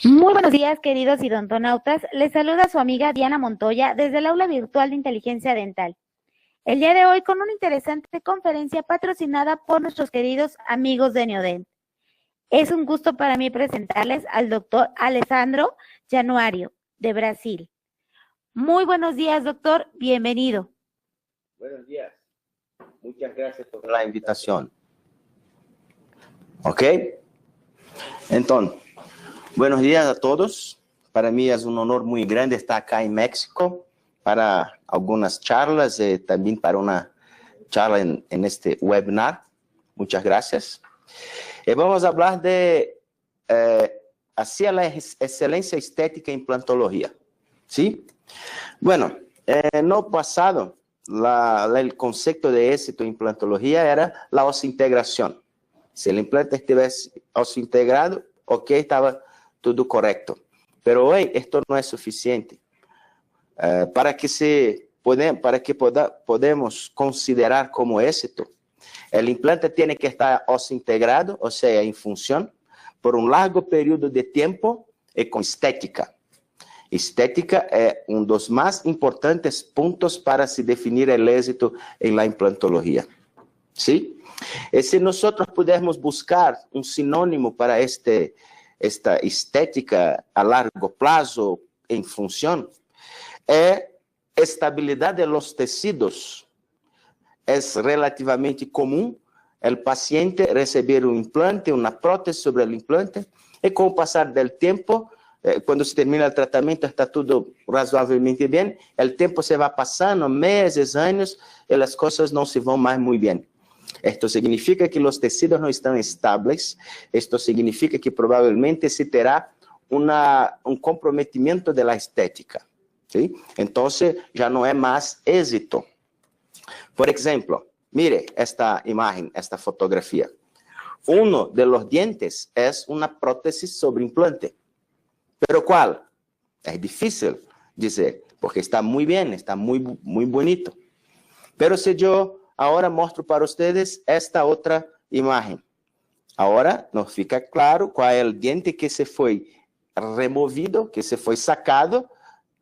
Muy buenos días, queridos idontonautas. Les saluda su amiga Diana Montoya desde el aula virtual de inteligencia dental. El día de hoy con una interesante conferencia patrocinada por nuestros queridos amigos de Neodent. Es un gusto para mí presentarles al doctor Alessandro Januario, de Brasil. Muy buenos días, doctor. Bienvenido. Buenos días. Muchas gracias por la invitación. ¿Ok? Entonces, buenos días a todos. Para mí es un honor muy grande estar acá en México para algunas charlas y también para una charla en este webinar. Muchas gracias. Vamos a hablar de hacia la excelencia estética en implantología. ¿Sí? Bueno, no pasado, el concepto de éxito en implantología era la osseointegración. Si el implante estuviese osseointegrado, ok, estaba todo correcto. Pero hoy esto no es suficiente. Para que podamos considerar como éxito, el implante tiene que estar osseointegrado, o sea, en función, por un largo periodo de tiempo y con estética. Estética es uno de los más importantes puntos para se definir el éxito en la implantología. ¿Sí? Y si nosotros pudermos buscar un sinónimo para esta estética a largo plazo en función, es estabilidad de los tejidos. Es relativamente común el paciente recibir un implante, una prótesis sobre el implante, y con el pasar del tiempo, cuando se termina el tratamiento, está todo razoablemente bien, el tiempo se va pasando, meses, años, y las cosas no se van más muy bien. Esto significa que los tejidos no están estables, esto significa que probablemente se terá un comprometimiento de la estética. ¿Sí? Entonces, ya no es más éxito. Por ejemplo, mire esta imagen, esta fotografía. Uno de los dientes es una prótesis sobre implante. ¿Pero cuál? Es difícil dizer, porque está muy bien, está muy bonito. Pero si yo ahora muestro para ustedes esta otra imagen, ahora nos fica claro cuál es el diente que se fue removido, que se fue sacado,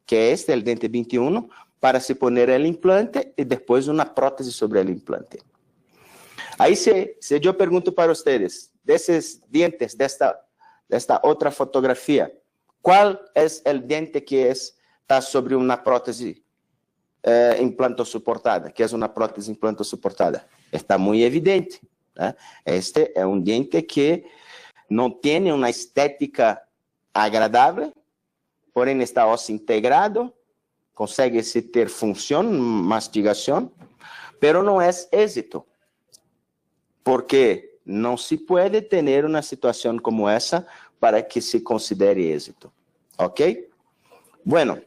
que es el diente 21, para se poner el implante y después una prótesis sobre el implante. Ahí si yo pregunto para ustedes, de esos dientes, de esta otra fotografía, ¿cuál es el diente que está sobre una prótesis implanto soportada? Que es una prótesis implanto soportada. Está muy evidente. Este es un diente que no tiene una estética agradable, porém está osseointegrado, consegue ter función, mastigación, pero no es éxito, porque no se puede tener una situación como esa para que se considere éxito. ¿Ok? Bueno,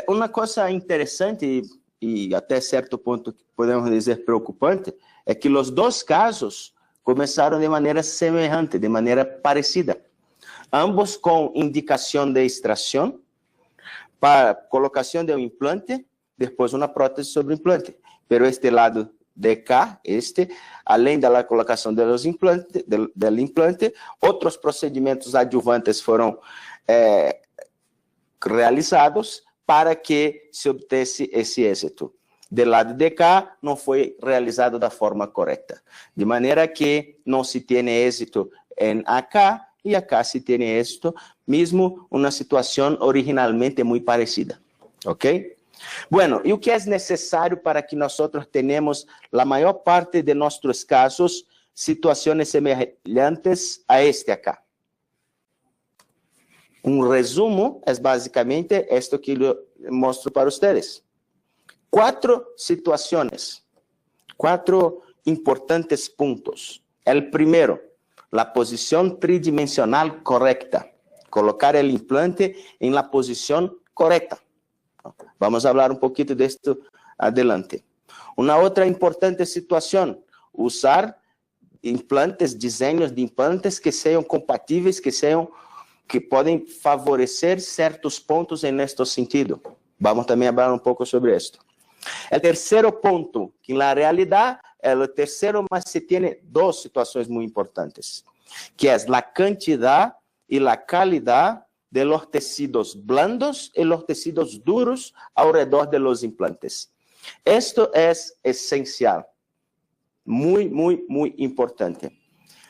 uma coisa interessante e até certo ponto podemos dizer preocupante é que os dois casos começaram de maneira semelhante, de maneira parecida. Ambos com indicação de extração para colocação de um implante, depois uma prótese sobre implante. Pero este lado de cá, além da colocação do implante, outros procedimentos adjuvantes foram realizados para que se obtesse esse êxito. Do lado de cá, não foi realizado da forma correta. De maneira que não se tem êxito em acá, e acá se tem êxito, mesmo uma situação originalmente muito parecida. Ok? Bueno, e o que é necessário para que nós tenhamos, a maior parte de nossos casos, situações semelhantes a este acá? Um resumo é basicamente isto que eu mostro para vocês. 4 situações, 4 importantes pontos. O primeiro, a posição tridimensional correta. Colocar o implante em la posição correta. Vamos falar pouquinho disto adelante. Uma outra importante situação, usar implantes, desenhos de implantes que sejam compatíveis, que podem favorecer certos pontos neste sentido. Vamos também falar pouco sobre isso. O terceiro ponto, que na realidade é o terceiro, mas se tem 2 situações muito importantes. que es la cantidad y la calidad de los tejidos blandos y los tejidos duros alrededor de los implantes. Esto es esencial, muy, muy, muy importante.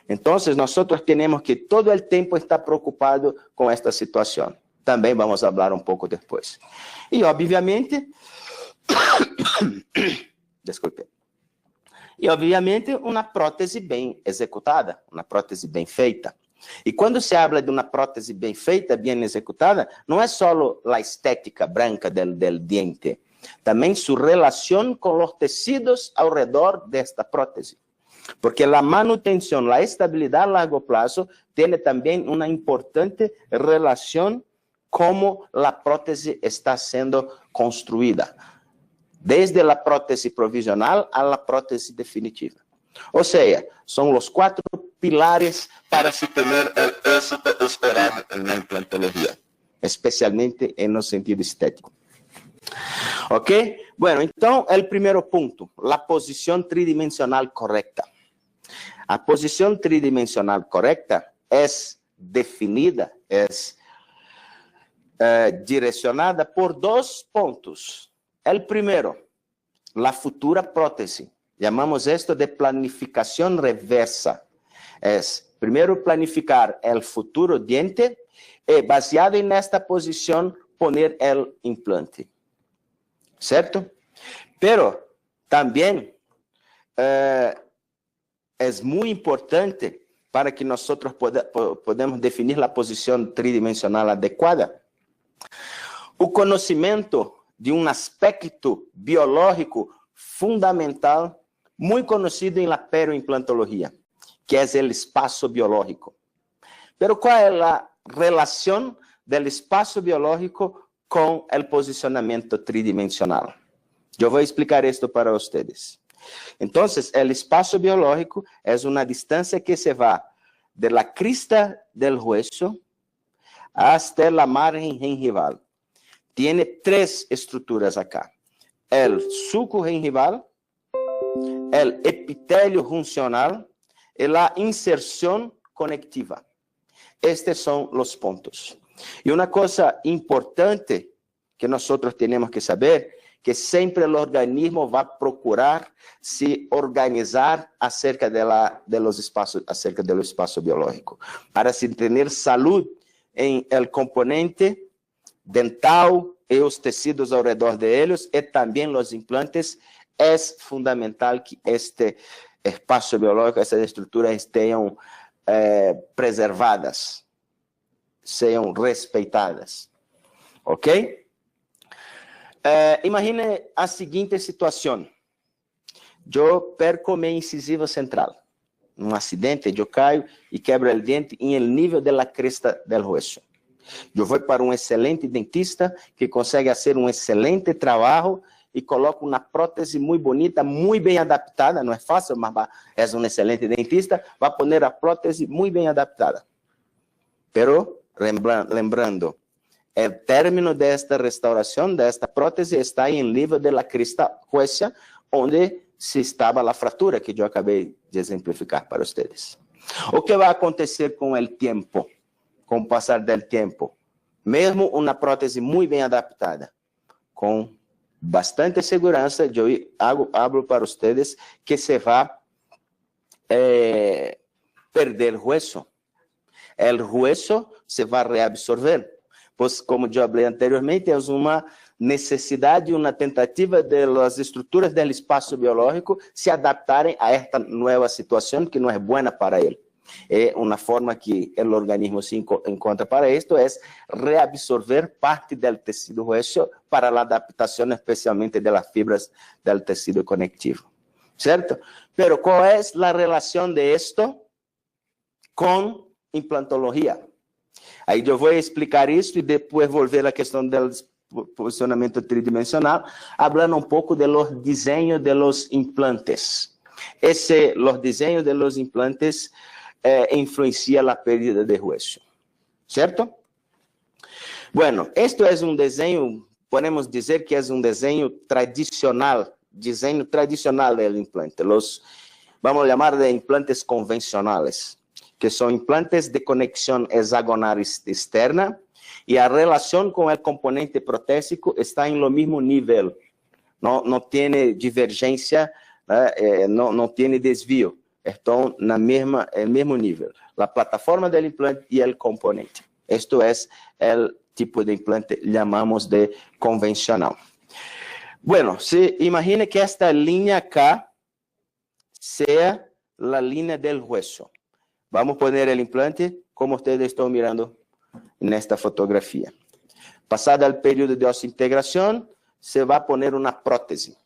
Entonces, nosotros tenemos que todo el tiempo estar preocupados con esta situación. También vamos a hablar un poco después. Y obviamente, desculpe. E, obviamente, uma prótese bem executada, uma prótese bem feita. E quando se habla de uma prótese bem feita, bem executada, não é só a estética branca del diente, também sua relação com os tecidos ao redor desta prótese. Porque a manutenção, a estabilidade a largo prazo, tem também uma importante relação como a prótese está sendo construída. Desde a prótese provisional a la prótese definitiva. Ou seja, são os 4 pilares para se ter o êxito esperado na implantologia, especialmente no sentido estético. Ok? Bueno, então, o primeiro ponto, a posição tridimensional correta. A posição tridimensional correta é definida, é direcionada por 2 pontos. El primero, la futura prótese. Llamamos esto de planificación reversa. Es primero planificar el futuro diente y baseado en esta posición poner el implante. ¿Cierto? Pero también es muy importante para que nosotros podamos definir la posición tridimensional adecuada. O conocimiento de um aspecto biológico fundamental, muito conhecido em la perioimplantologia, que é o espaço biológico. Pero qual é a relação do espaço biológico com o posicionamento tridimensional? Eu vou explicar isto para vocês. Então, o espaço biológico é uma distância que se vai de la crista del hueso hasta la margen gingival. Tiene 3 estruturas acá. El sulco gingival, el epitelio juncional y la inserción conectiva. Estos son los puntos. Y una cosa importante que nosotros tenemos que saber, que siempre el organismo va a procurar se organizar acerca de los espacios, acerca del espacio biológico, para se tener salud en el componente dental e os tecidos ao redor de eles e também os implantes, é fundamental que este espaço biológico, essas estruturas estejam preservadas, sejam respeitadas. Ok? Imagine a seguinte situação. Eu perco minha incisiva central. Num acidente, eu caio e quebro o dente em el nível da cresta del hueso. Eu vou para um excelente dentista que consegue fazer um excelente trabalho e coloca uma prótese muito bonita, muito bem adaptada. Não é fácil, mas é um excelente dentista. Vai pôr a prótese muito bem adaptada. Pero, lembrando, o término desta restauração, desta prótese, está em nível da crista huesia, onde se estava a fratura, que eu acabei de exemplificar para vocês. O que vai acontecer com o tempo? Com o passar do tempo, mesmo uma prótese muito bem adaptada, com bastante segurança, eu hablo para vocês que se vai perder o hueso. O hueso se vai reabsorver, pois, como eu falei anteriormente, é uma necessidade, uma tentativa das estruturas do espaço biológico se adaptarem a esta nova situação que não é boa para ele. Uma forma que o organismo se encontra para isto é reabsorver parte do tecido hueso para a adaptação, especialmente das fibras do tecido conectivo. ¿Certo? Pero qual é a relação de esto com implantologia? Aí eu vou explicar isso e depois volver à questão do posicionamento tridimensional, falando um pouco de los desenhos de los implantes. Los desenhos de los implantes influencia la pérdida de hueso, ¿cierto? Bueno, esto es un diseño, podemos decir que es un diseño tradicional del implante, vamos a llamar de implantes convencionales, que son implantes de conexión hexagonal externa, y la relación con el componente protésico está en lo mismo nivel. No tiene divergencia, no tiene desvío. Están en el mismo nivel. La plataforma del implante y el componente. Esto es el tipo de implante que llamamos de convencional. Bueno, se imagine que esta línea acá sea la línea del hueso. Vamos a poner el implante como ustedes están mirando en esta fotografía. Pasado el periodo de osintegración, se va a poner una prótesis.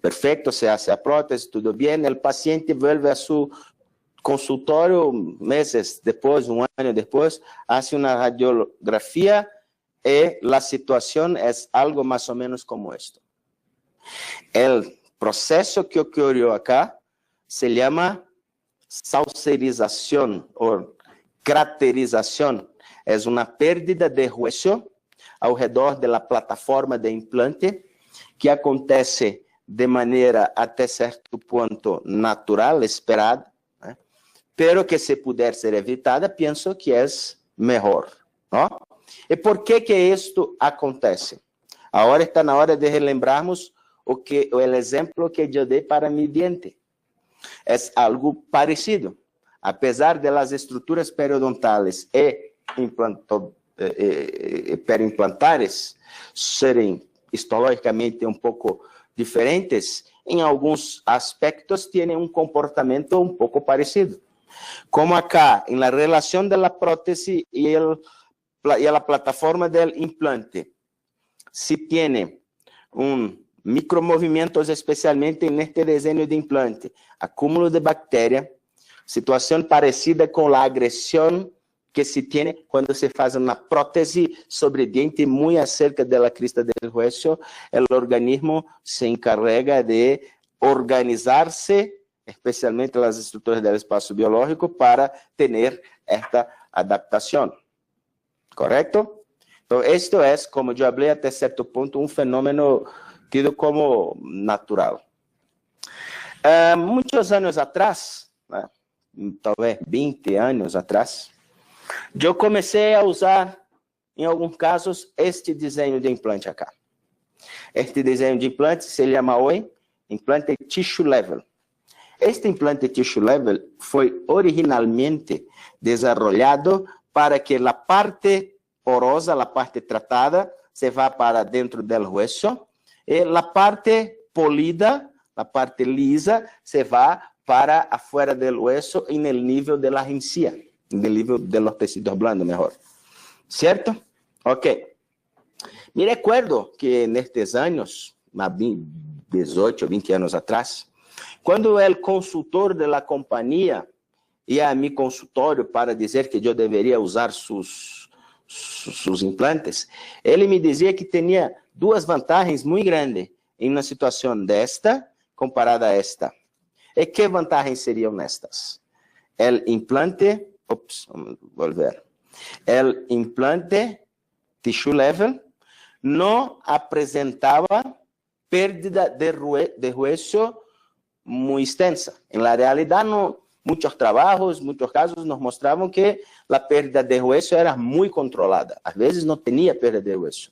Perfecto, se hace la prótesis, todo bien. El paciente vuelve a su consultorio meses después, un año después, hace una radiografía y la situación es algo más o menos como esto. El proceso que ocurrió acá se llama saucerización o craterización. Es una pérdida de hueso alrededor de la plataforma de implante que acontece de manera até certo ponto natural, esperada, né? Pero que se puder ser evitada, penso que é melhor, não? E por que isto acontece? Agora está na hora de relembrarmos o exemplo que eu dei para mi diente. É algo parecido. Apesar de las estruturas periodontales e perimplantares serem histologicamente um pouco diferentes, em alguns aspectos têm um comportamento um pouco parecido. Como acá, em la relação da prótese e a plataforma do implante, se tem micromovimentos, especialmente neste desenho de implante, acúmulo de bactéria, situação parecida com a agressão que se tem quando se faz uma prótese sobre diente muito acerca da crista do hueso, o organismo se encarrega de organizar-se, especialmente as estruturas do espaço biológico, para ter esta adaptação. Correto? Então, isto é, como eu falei até certo ponto, fenômeno tido como natural. Muitos anos atrás, né, talvez 20 anos atrás, eu comecei a usar, em alguns casos, este desenho de implante acá. Este desenho de implante se chama hoje implante tissue level. Este implante tissue level foi originalmente desenvolvido para que a parte porosa, a parte tratada, se vá para dentro do hueso e a parte polida, a parte lisa, se vá para afuera do hueso e no nível da encía. Del nível de los tecidos blandos, mejor. ¿Cierto? Ok. Me recuerdo que nestes anos, 18, 20 anos atrás, quando o consultor da companhia ia a mi consultório para dizer que eu deveria usar seus implantes, ele me dizia que tinha duas vantagens muito grandes em uma situação desta comparada a esta. E que vantagens seriam estas? O implante... vamos volver. El implante tissue level não apresentava pérdida de hueso muito extensa. Na realidade, muitos trabalhos, muitos casos nos mostravam que a pérdida de hueso era muito controlada. Às vezes não tinha perda de hueso.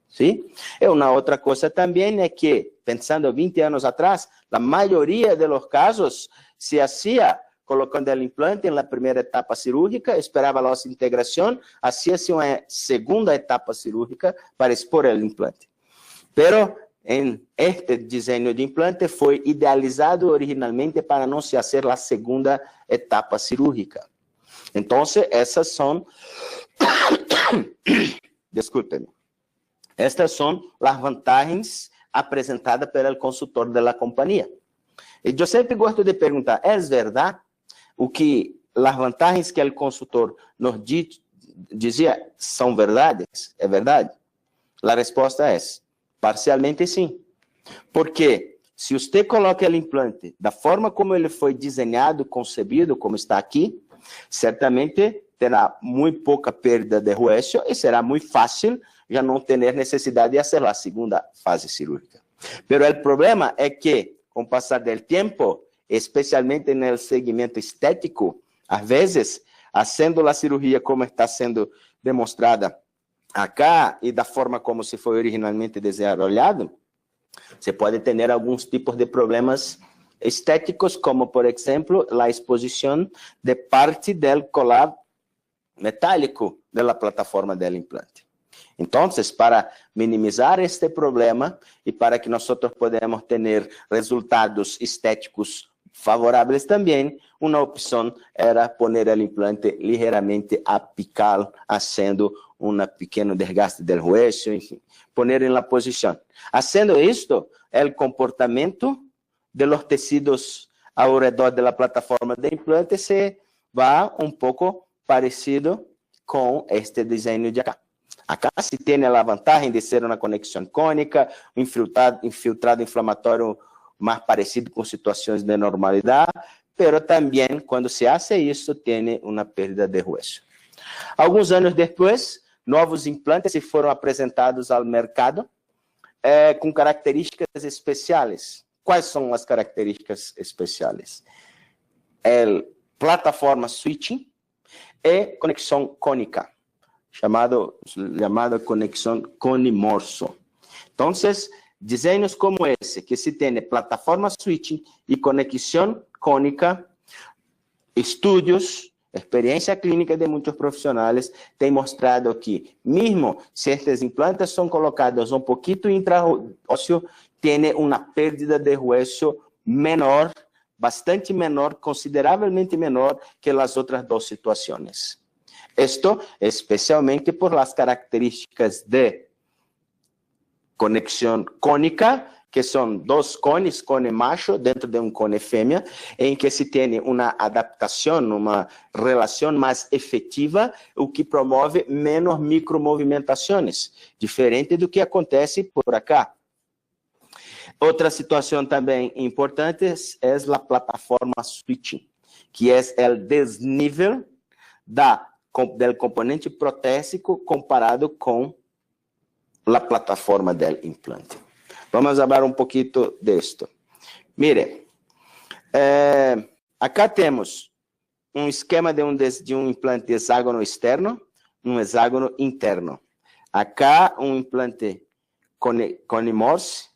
¿Sí? E uma outra coisa também é que, pensando 20 anos atrás, a maioria dos casos se hacía colocando o implante na primeira etapa cirúrgica, esperava a integração, hacía-se uma segunda etapa cirúrgica para expor o implante. Pero em este desenho de implante foi idealizado originalmente para não se fazer a segunda etapa cirúrgica. Então, essas são... Desculpe-me. Estas são as vantagens apresentadas pelo consultor da companhia. E eu sempre gosto de perguntar, é verdade? O que as vantagens que o consultor nos dizia são verdades? É verdade? A resposta é parcialmente sim. Porque se você coloca o implante da forma como ele foi desenhado, concebido, como está aqui, certamente terá muito pouca perda de hueso e será muito fácil já não ter necessidade de fazer a segunda fase cirúrgica. Pero o problema é que, com o passar do tempo, especialmente en el segmento estético, a veces, haciendo la cirugía como está siendo demostrada acá y da forma como se foi originalmente desarrollado, se pode ter alguns tipos de problemas estéticos, como, por exemplo, a exposição de parte do colar metálico da plataforma do implante. Então, para minimizar este problema e para que nós podamos ter resultados estéticos favoráveis também, uma opção era poner o implante ligeiramente apical, fazendo um pequeno desgaste do hueso, enfim, poner em la posição. Haciendo isto, o comportamento de los tecidos ao redor da plataforma de implante se vai um pouco parecido com este desenho de acá. Acá se tem a vantagem de ser uma conexão cônica, infiltrado inflamatório mais parecido com situações de normalidade, pero também, quando se hace isso, tem uma perda de hueso. Alguns anos depois, novos implantes foram apresentados ao mercado com características especiais. Quais são as características especiais? Plataforma switching e conexão cônica, chamada conexão conimorso. Então, desenhos como esse, que se tem plataforma switching e conexão cônica, estudos, experiência clínica de muitos profissionais têm mostrado que, mesmo se estes implantes são colocados um pouquinho intraósseo, tem uma perda de hueso menor, bastante menor, consideravelmente menor que as outras duas situações. Isto especialmente por las características de conexão cônica, que são dois cones, cone macho dentro de cone fêmea, em que se tem uma adaptação, uma relação mais efetiva, o que promove menos micromovimentações, diferente do que acontece por acá. Outra situação também importante é a plataforma switching, que é o desnível do componente protésico comparado com a plataforma do implante. Vamos falar um pouquinho disto. Mire, acá temos um esquema de um implante hexágono externo, um hexágono interno. Acá um implante conimorse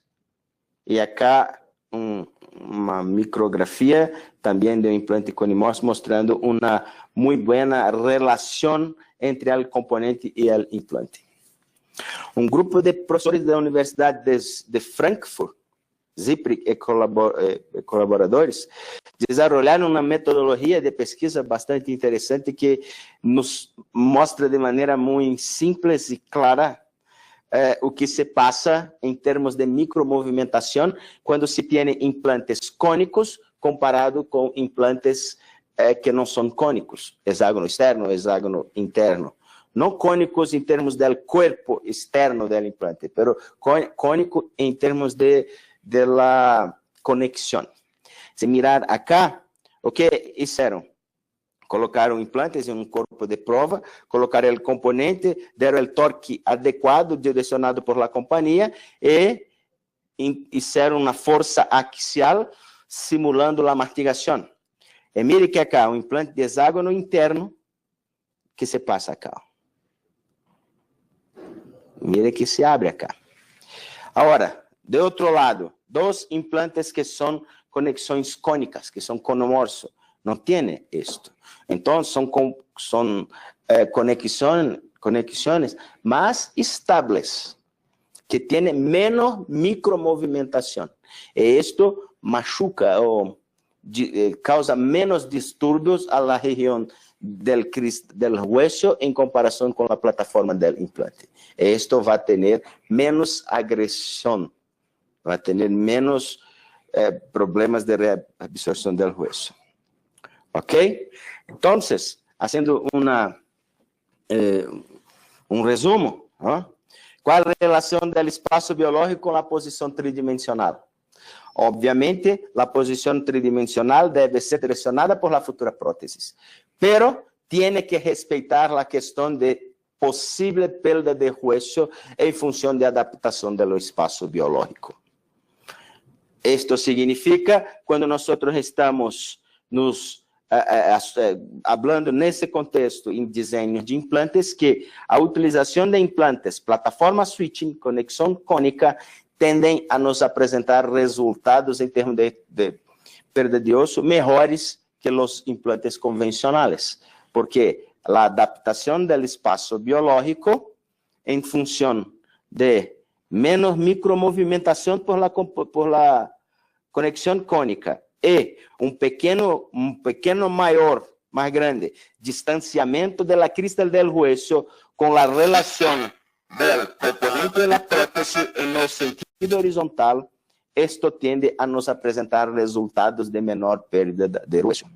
e acá uma micrografia também de um implante conimorse mostrando uma muito boa relação entre o componente e o implante. Um grupo de professores da Universidade de Frankfurt, Zipri e colaboradores, desenvolveram uma metodologia de pesquisa bastante interessante que nos mostra de maneira muito simples e clara o que se passa em termos de micromovimentação quando se tem implantes cônicos comparado com implantes que não são cônicos, hexágono externo, hexágono interno. Não cônicos em termos do corpo externo do implante, pero cônico em termos de la conexão. Se mirar acá, o que fizeram? Colocaram implantes em um corpo de prova, colocaram o componente, deram o torque adequado, direcionado por la companhia, e fizeram uma força axial, simulando a mastigação. E mire que acá, um implante de hexágono interno, que se passa acá. Mire que se abre acá. Agora, de outro lado, dois implantes que são conexões cônicas, que são conomorso, não tem isto. Então, são conexões mais estáveis, que têm menos micromovimentação. E isto machuca ou causa menos distúrbios a la região del hueso em comparação com a plataforma do implante. Isto vai ter menos agressão, vai ter menos problemas de reabsorção do hueso. Ok? Então, fazendo resumo, qual a relação do espaço biológico com a posição tridimensional? Obviamente, a posição tridimensional deve ser direcionada por la futura prótese, pero tiene que respeitar a questão de possível perda de hueso em função de adaptação do espaço biológico. Esto significa, cuando nosotros estamos hablando nesse contexto em desenho de implantes, que a utilização de implantes, plataforma switching, conexão cônica, tendem a nos apresentar resultados em termos de perda de osso melhores que os implantes convencionais, porque a adaptação do espaço biológico em função de menos micromovimentação por la conexão cônica e um pequeno maior, mais grande, distanciamento da crista del hueso com a relação do componente da prótese no sentido horizontal, isto tende a nos apresentar resultados de menor perda de hueso.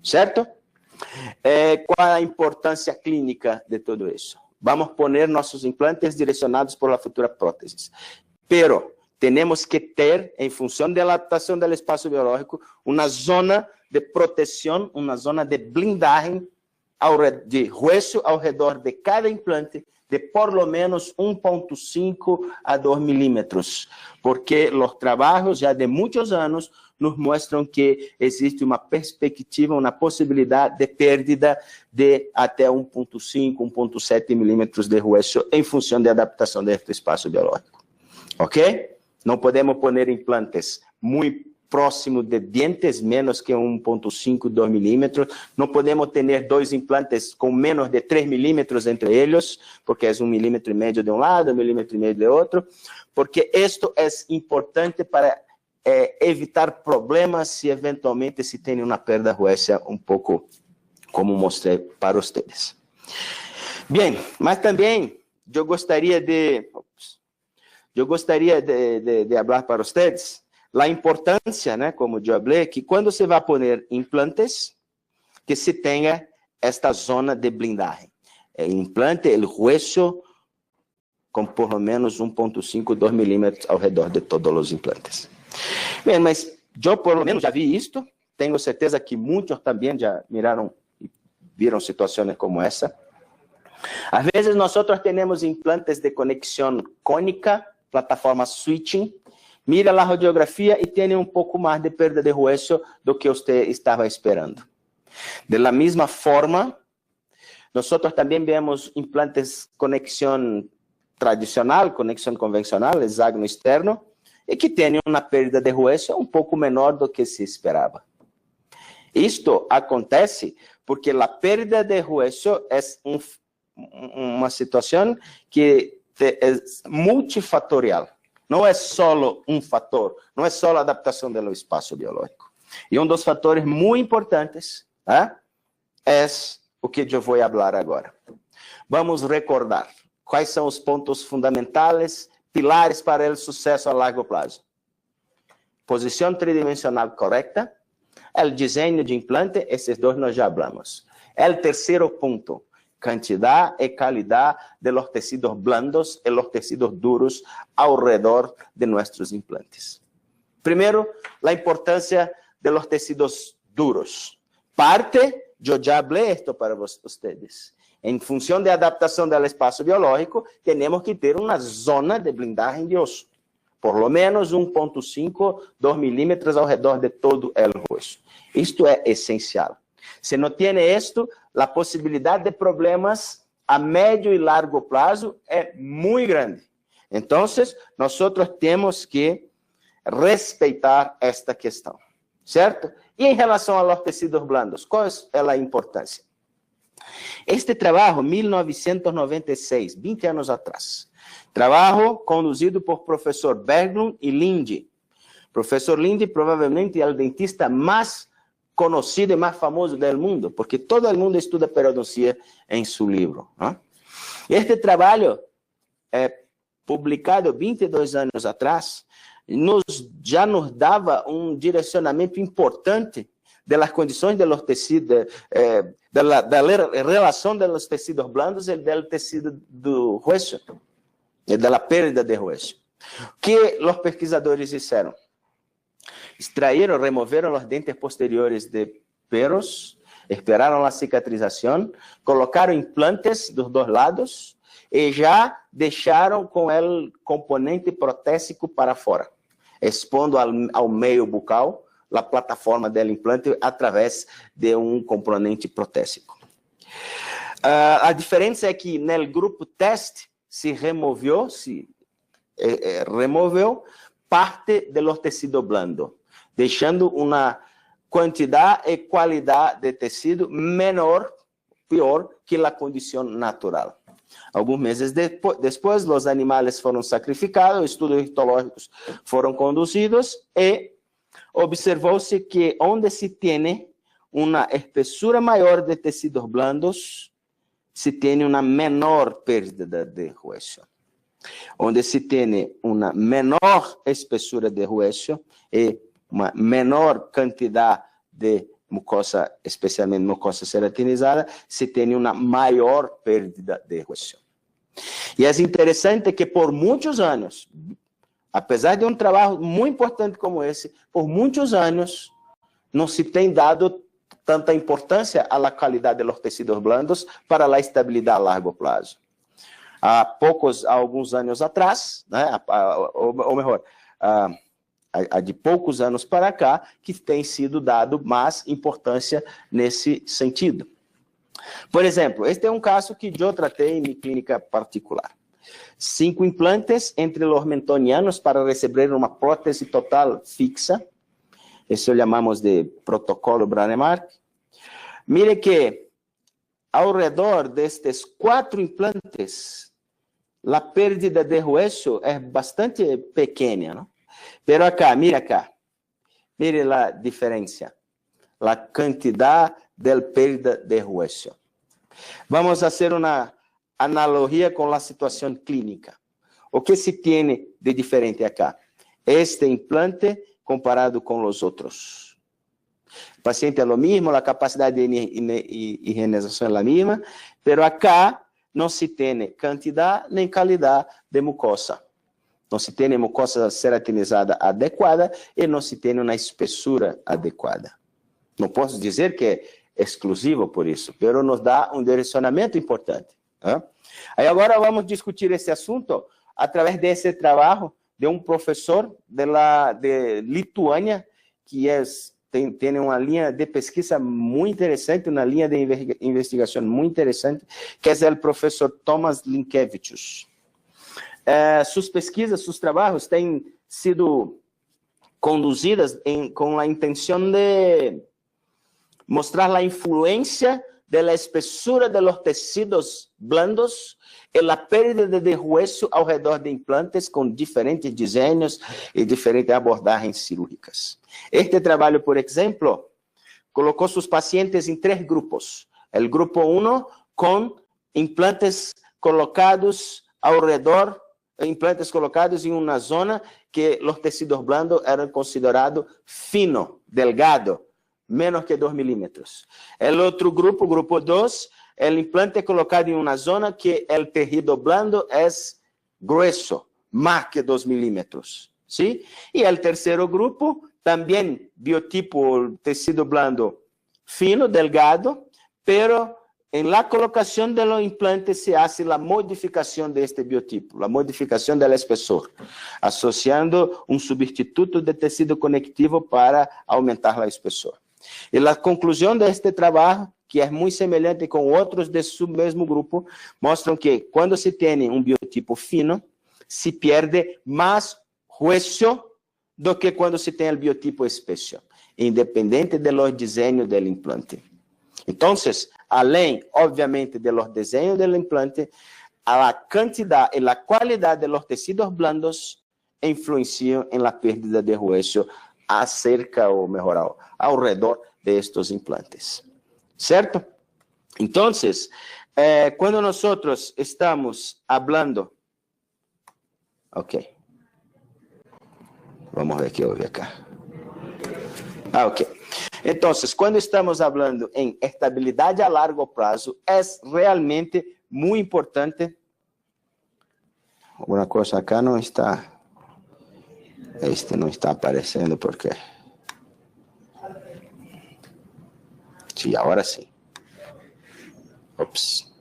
Certo? Qual a importância clínica de tudo isso? Vamos poner nossos implantes direcionados por la futura prótese. Pero temos que ter, em função da adaptação do espaço biológico, uma zona de proteção, uma zona de blindagem de hueso ao redor de cada implante, de por lo menos 1,5 a 2 milímetros, porque os trabalhos já de muitos anos nos mostram que existe uma perspectiva, uma possibilidade de perda de até 1,5, 1,7 milímetros de hueso em função da adaptação deste espaço biológico. Ok? Não podemos pôr implantes muito próximo de dientes, menos que 1,5, 2 milímetros. Não podemos ter dois implantes com menos de 3 milímetros entre eles, porque é 1,5 milímetro de um lado, 1,5 milímetro de outro, porque isto é importante para evitar problemas se eventualmente se tem uma perda huesa um pouco como mostrei para vocês. Bem, mas também eu gostaria de falar para vocês a importância, né, como eu falei, que quando se vai pôr implantes, que se tenha esta zona de blindagem. O implante, o hueso, com por lo menos 1,5, 2 milímetros ao redor de todos os implantes. Bem, mas eu por lo menos já vi isto, tenho certeza que muitos também já miraram e viram situações como essa. Às vezes nós temos implantes de conexão cônica, plataforma switching, mira a radiografia e tem um pouco mais de perda de hueso do que você estava esperando. De la mesma forma, nós também vemos implantes conexão tradicional, conexão convencional, hexágono externo, e que tem uma perda de hueso um pouco menor do que se esperava. Isto acontece porque a perda de hueso é uma situação que é multifatorial. Não é só um fator, não é só a adaptação do espaço biológico. E um dos fatores muito importantes é o que eu vou falar agora. Vamos recordar quais são os pontos fundamentais, pilares para o sucesso a largo prazo. Posição tridimensional correta, o desenho de implante, esses dois nós já falamos. O terceiro ponto, cantidad y calidad de los tejidos blandos y los tejidos duros alrededor de nuestros implantes. Primero, la importancia de los tejidos duros. Yo ya hablé esto para ustedes. En función de adaptación del espacio biológico, tenemos que tener una zona de blindaje de osso. Por lo menos 1,5, 2 milímetros ao redor de todo el hueso. Isto é essencial. Se não tem isto, a possibilidade de problemas a médio e largo prazo é muito grande. Então, nós temos que respeitar esta questão, certo? E em relação aos tecidos blandos, qual é a importância? Este trabalho, 1996, 20 anos atrás, trabalho conduzido por professor Berglund e Linde. Professor Linde provavelmente é o dentista mais conocido e mais famoso do mundo, porque todo o mundo estuda periodontia em seu livro. Este trabalho, publicado 22 anos atrás, já nos dava um direcionamento importante das condições de los tecidos, da relação dos tecidos blandos e do tecido do hueso, e da perda de hueso. O que os pesquisadores fizeram? Extraíram, removeram os dentes posteriores de perros, esperaram a cicatrização, colocaram implantes dos dois lados e já deixaram com o componente protésico para fora. expondo ao meio bucal a plataforma do implante através de componente protésico. A diferença é que no grupo teste se removeu parte do tecido blando, deixando uma quantidade e qualidade de tecido pior que a condição natural. Alguns meses depois, os animais foram sacrificados, estudos histológicos foram conduzidos e observou-se que onde se tem uma espessura maior de tecidos blandos, se tem uma menor perda de hueso. Onde se tem uma menor espessura de hueso e uma menor quantidade de mucosa, especialmente mucosa ceratinizada, se tem uma maior perda de hueso. E é interessante que por muitos anos, apesar de trabalho muito importante como esse, por muitos anos não se tem dado tanta importância à qualidade dos tecidos blandos para a estabilidade a largo prazo. Há alguns anos atrás, né, ou melhor, há de poucos anos para cá, que tem sido dado mais importância nesse sentido. Por exemplo, este é caso que eu tratei em minha clínica particular. 5 implantes entre os mentonianos para receber uma prótese total fixa. Isso chamamos de protocolo Brånemark. Mire que, ao redor destes 4 implantes, a pérdida de hueso é bastante pequena, não? Pero acá, mire a diferença, a quantidade de perda de hueso. Vamos fazer uma analogia com a situação clínica. O que se tem de diferente acá? Este implante comparado com os outros. O paciente é o mesmo, a capacidade de higienização é a mesma, pero acá não se tem quantidade nem qualidade de mucosa. Não se tem mucosa ceratinizada adequada e não se tem uma espessura adequada. Não posso dizer que é exclusivo por isso, mas nos dá direcionamento importante. Aí agora vamos discutir esse assunto através desse trabalho de professor de Lituânia, que tem uma linha de pesquisa muito interessante, uma linha de investigação muito interessante, que é o professor Tomas Linkevičius. Suas pesquisas, seus trabalhos têm sido conduzidas com a intenção de mostrar a influência da espessura de los tecidos blandos e a perda de hueso ao redor de implantes com diferentes desenhos e diferentes abordagens cirúrgicas. Este trabalho, por exemplo, colocou seus pacientes em 3 grupos. O grupo 1 com implantes colocados ao redor, implantes colocados em uma zona que os tecidos blandos eram considerados fino, delgado, menos que 2 milímetros. O outro grupo, grupo 2, o implante colocado em uma zona que o tecido blando é grueso, mais que 2 milímetros. ¿Sí? E o terceiro grupo, também biotipo tecido blando fino, delgado, pero en la colocación de los implantes se hace la modificación de este biotipo, la modificación del espesor, asociando un sustituto de tecido conectivo para aumentar la espesor. E a conclusão deste trabalho, que é muito semelhante com outros de seu mesmo grupo, mostram que quando se tem biotipo fino, se perde mais hueso do que quando se tem o biotipo espesso, independente de los desenhos do implante. Então, além, obviamente, de los desenhos do implante, a quantidade e a qualidade de los tecidos blandos influenciam em la pérdida de hueso acerca ou melhor, ao redor de estos implantes. ¿Certo? Entonces, cuando nosotros estamos hablando, ok, vamos ver qué houve acá. Ok. Entonces, cuando estamos hablando en estabilidad a largo plazo, es realmente muy importante. Alguna cosa acá no está, no está apareciendo porque... Sí, ahora sí. Ups.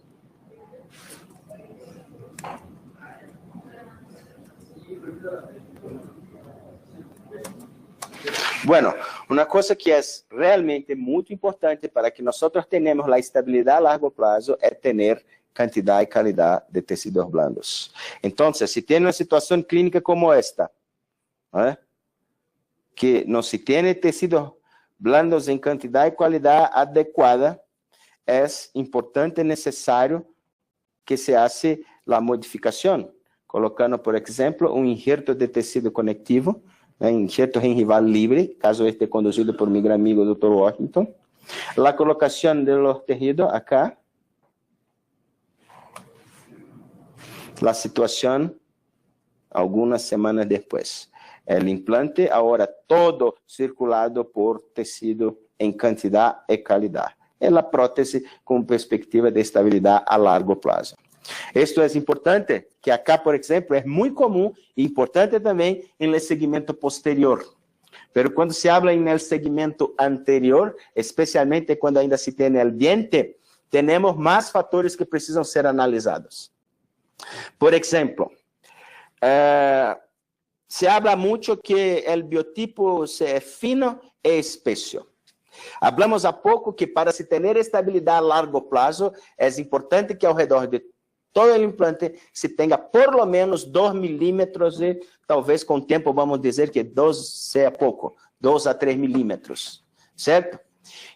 Bueno, una cosa que es realmente muy importante para que nosotros tengamos la estabilidad a largo plazo es tener cantidad y calidad de tejidos blandos. Entonces, si tiene una situación clínica como esta, que no se tiene tejidos blandos en cantidad y calidad adecuada, es importante y necesario que se hace la modificación, colocando, por ejemplo, un injerto de tejido conectivo, injerto gengival libre, caso este conducido por mi gran amigo Dr. Washington. La colocación de los tejidos acá. La situación algunas semanas después. El implante ahora todo circulado por tejido en cantidad y calidad. Es la prótesis con perspectiva de estabilidad a largo plazo. Esto es importante, que acá, por ejemplo, es muy común e importante también en el segmento posterior. Pero cuando se habla en el segmento anterior, especialmente cuando ainda se tiene el diente, tenemos más factores que precisam ser analisados. Por ejemplo, se habla mucho que el biotipo es fino e espeso. Hablamos há pouco que para se ter estabilidade a largo prazo, é importante que ao redor de todo o implante se tenha por lo menos 2 milímetros e talvez com o tempo vamos dizer que 2 seja pouco, 2 a 3 milímetros, certo?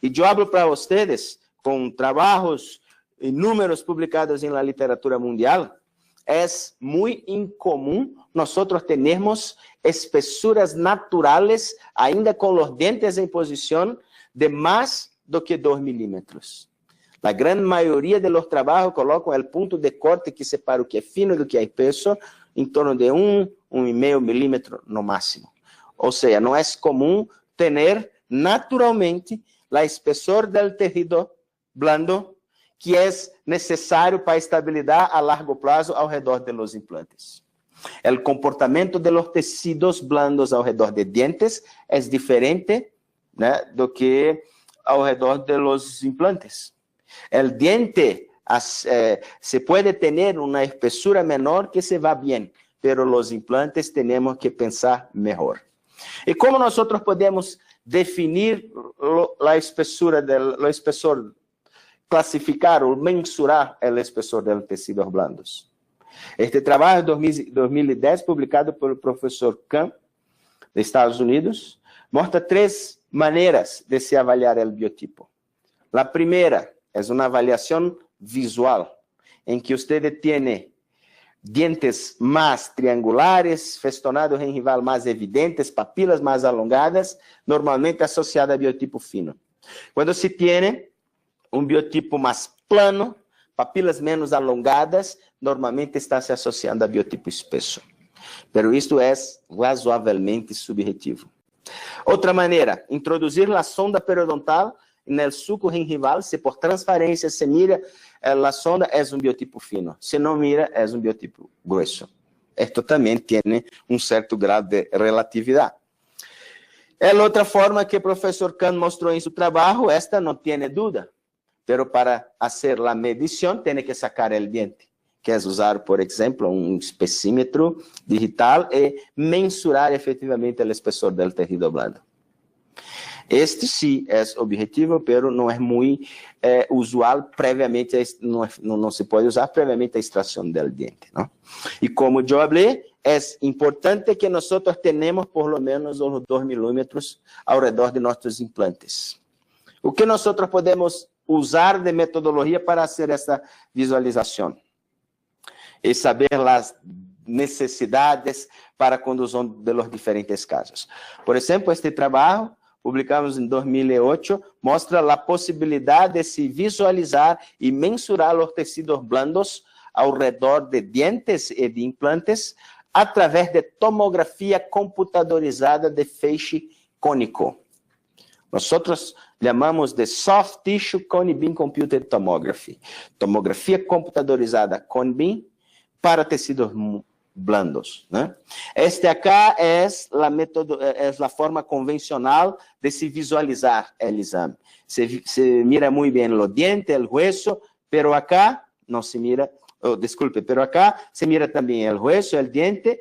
E eu hablo para vocês, com trabalhos e números publicados em la literatura mundial, é muito incomum nós termos espessuras naturais, ainda com os dentes em posição, de mais do que 2 milímetros. A grande maioria dos trabalhos colocam o ponto de corte que separa o que é fino do que é espesso em torno de 1,5 milímetro no máximo. Ou seja, não é comum ter naturalmente a espessor do tecido blando que é necessário para a estabilidade a largo prazo ao redor de los implantes. O comportamento de los tecidos blandos ao redor de dientes é diferente, né, do que ao redor de los implantes. El diente se pode ter uma espessura menor que se va bem, pero los implantes temos que pensar melhor. E como nós podemos definir a espessura o espessor, classificar ou mensurar o espessor de tecidos blandos? Este trabalho de 2010, publicado pelo professor Kahn, dos Estados Unidos, mostra 3 maneiras de se avaliar o biotipo. A primeira é uma avaliação visual, em que você tem dientes mais triangulares, festonado gengival mais evidentes, papilas mais alongadas, normalmente associada a biotipo fino. Quando se tem um biotipo mais plano, papilas menos alongadas, normalmente está se associando a biotipo espesso. Pero isto é razoavelmente subjetivo. Outra maneira, introduzir a sonda periodontal no suco gengival, se por transferência se mira a sonda, é um biotipo fino. Se não mira, é um biotipo grueso. Isto também tem um certo grau de relatividade. É outra forma que o professor Kahn mostrou em seu trabalho, esta não tem dúvida, pero para fazer a medição, tem que sacar o diente, que é usar, por exemplo, um espessímetro digital e mensurar efetivamente o espessor do tecido blando. Este sim é objetivo, pero não é muito usual previamente, não se pode usar previamente a extração do diente, não? E como eu falei, é importante que nós tenhamos por lo menos os 2 milímetros ao redor de nossos implantes. O que nós podemos usar de metodologia para fazer essa visualização? E saber as necessidades para condução de los diferentes casos. Por exemplo, este trabalho, publicamos em 2008, mostra a possibilidade de se visualizar e mensurar os tecidos blandos ao redor de dientes e de implantes através de tomografia computadorizada de feixe cônico. Nós chamamos de Soft Tissue Cone Beam Computed Tomography. Tomografia computadorizada Cone Beam para tecidos blandos, né? Este acá é a forma convencional de se visualizar o exame. Se mira muito bem o diente, o hueso, pero acá não se mira, pero acá se mira também o hueso, o diente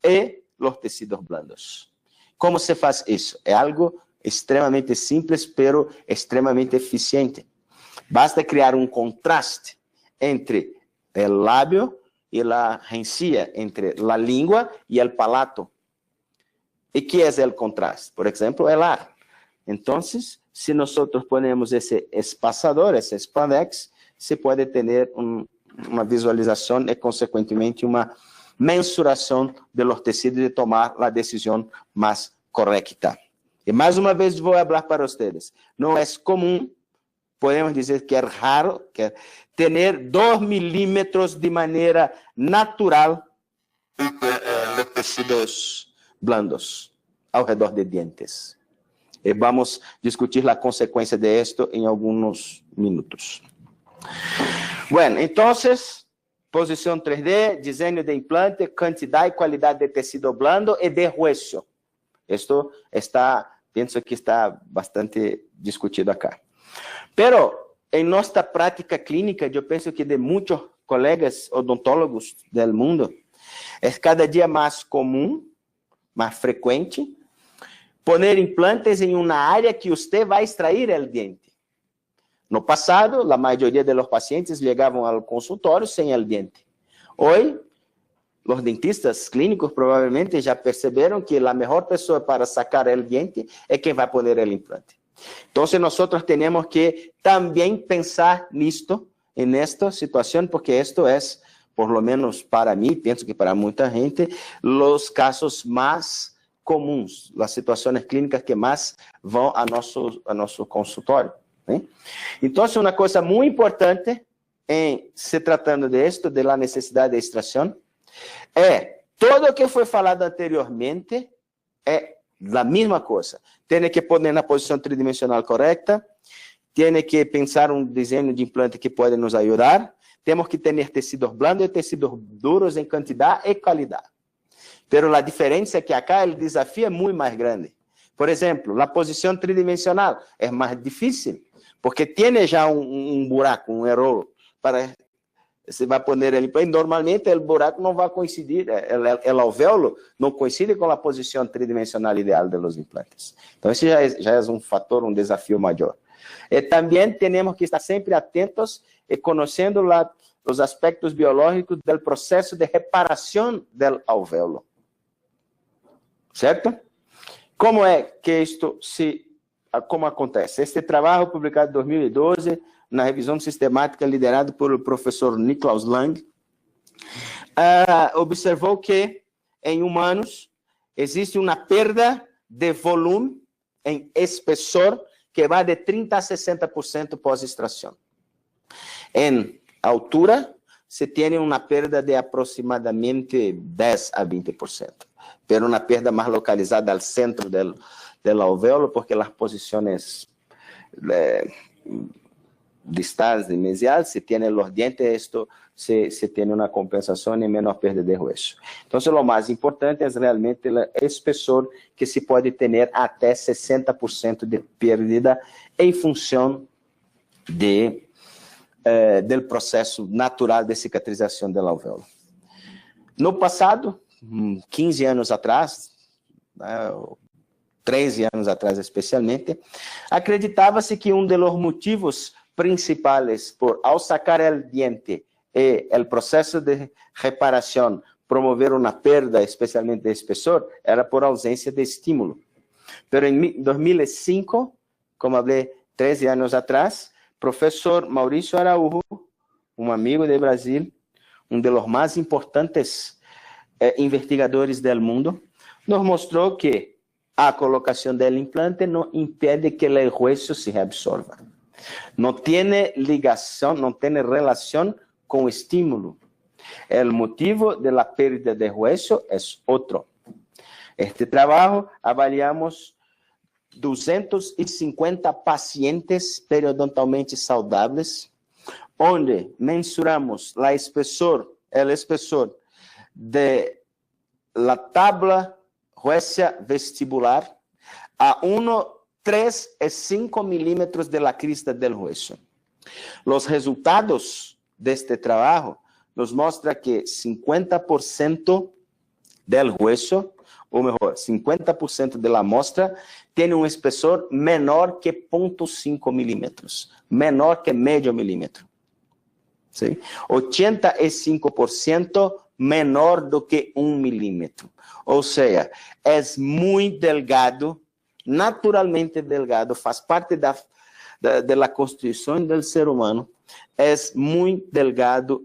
e os tecidos blandos. Como se faz isso? É algo extremamente simples, pero extremamente eficiente. Basta criar um contraste entre o lábio e a rencilla, entre a língua e o palato. E que é o contraste? Por exemplo, o ar. Então, se nós ponemos esse espaçador, esse spandex, se pode ter uma visualização e, consequentemente, uma mensuração dos tecidos e tomar a decisão mais correta. E, mais uma vez, vou falar para vocês. Não é comum, podemos dizer que é raro, que ter 2 milímetros de maneira natural de tecidos blandos ao redor de dientes. E vamos discutir a consequência de esto em alguns minutos. Bueno, então, posição 3D, desenho de implante, quantidade e qualidade de tecido blando e de hueso. Isto penso que está bastante discutido acá. Pero, em nossa prática clínica, eu penso que de muitos colegas odontólogos do mundo, é cada dia mais comum, mais frequente, poner implantes em uma área que você vai extrair o diente. No passado, a maioria dos pacientes chegavam ao consultório sem o diente. Hoje, os dentistas clínicos provavelmente já perceberam que a melhor pessoa para sacar o diente é quem vai poner o implante. Então, nós temos que também pensar nisto, nesta situação, porque isto é, por lo menos para mim, penso que para muita gente, os casos mais comuns, as situações clínicas que mais vão a nosso consultório. Né? Então, uma coisa muito importante em se tratando disto, da necessidade de extração, é todo o que foi falado anteriormente é a mesma coisa. Tem que pôr na posição tridimensional correta, tem que pensar um desenho de implante que pode nos ajudar, temos que ter tecidos blandos e tecidos duros em quantidade e qualidade. Pero a diferença é que acá o desafio é muito mais grande. Por exemplo, a posição tridimensional é mais difícil, porque tem já um buraco, um erro, para você vai pôr ele, e normalmente o buraco não vai coincidir, o alvéolo não coincide com a posição tridimensional ideal dos implantes. Então, esse já é um fator, um desafio maior. E também temos que estar sempre atentos e conhecendo os aspectos biológicos do processo de reparação do alvéolo. Certo? Como é que como acontece? Este trabalho, publicado em 2012, na revisão sistemática liderada pelo professor Niklaus Lang, observou que em humanos existe uma perda de volume em espessor que vai de 30% a 60% pós-extração. Em altura, se tem uma perda de aproximadamente 10% a 20%, pero uma perda mais localizada ao centro do alvéolo, porque as posições distales e mesiales, se tem os dientes, esto se tem uma compensação e menor perda de hueso. Então, o mais importante é realmente o espessor, que se pode ter até 60% de perda em função do processo natural de cicatrização do alvéolo. No passado, 15 anos atrás, 13 anos atrás especialmente, acreditava-se que um dos motivos principais por, ao sacar o diente e o processo de reparação, promover uma perda, especialmente de espessor, era por ausência de estímulo. Pero em 2005, como falei 13 anos atrás, professor Maurício Araújo, um amigo de Brasil, um dos mais importantes investigadores do mundo, nos mostrou que a colocação do implante não impede que o hueso se reabsorva. Não tem ligação, não tem relação com o estímulo. O motivo da perda de hueso é outro. Este trabalho avaliamos 250 pacientes periodontalmente saudáveis, onde mensuramos o espessor de la tabla huesa vestibular a 1, 3 e 5 milímetros de la crista del hueso. Os resultados deste trabalho nos mostram que 50% del hueso, ou mejor, 50% de la muestra tiene un espesor menor que 0,5 milímetros, menor que medio milímetro. ¿Sí? 85% menor do que 1 milímetro. Ou seja, é muito delgado, naturalmente delgado, faz parte da constituição do ser humano, é muito delgado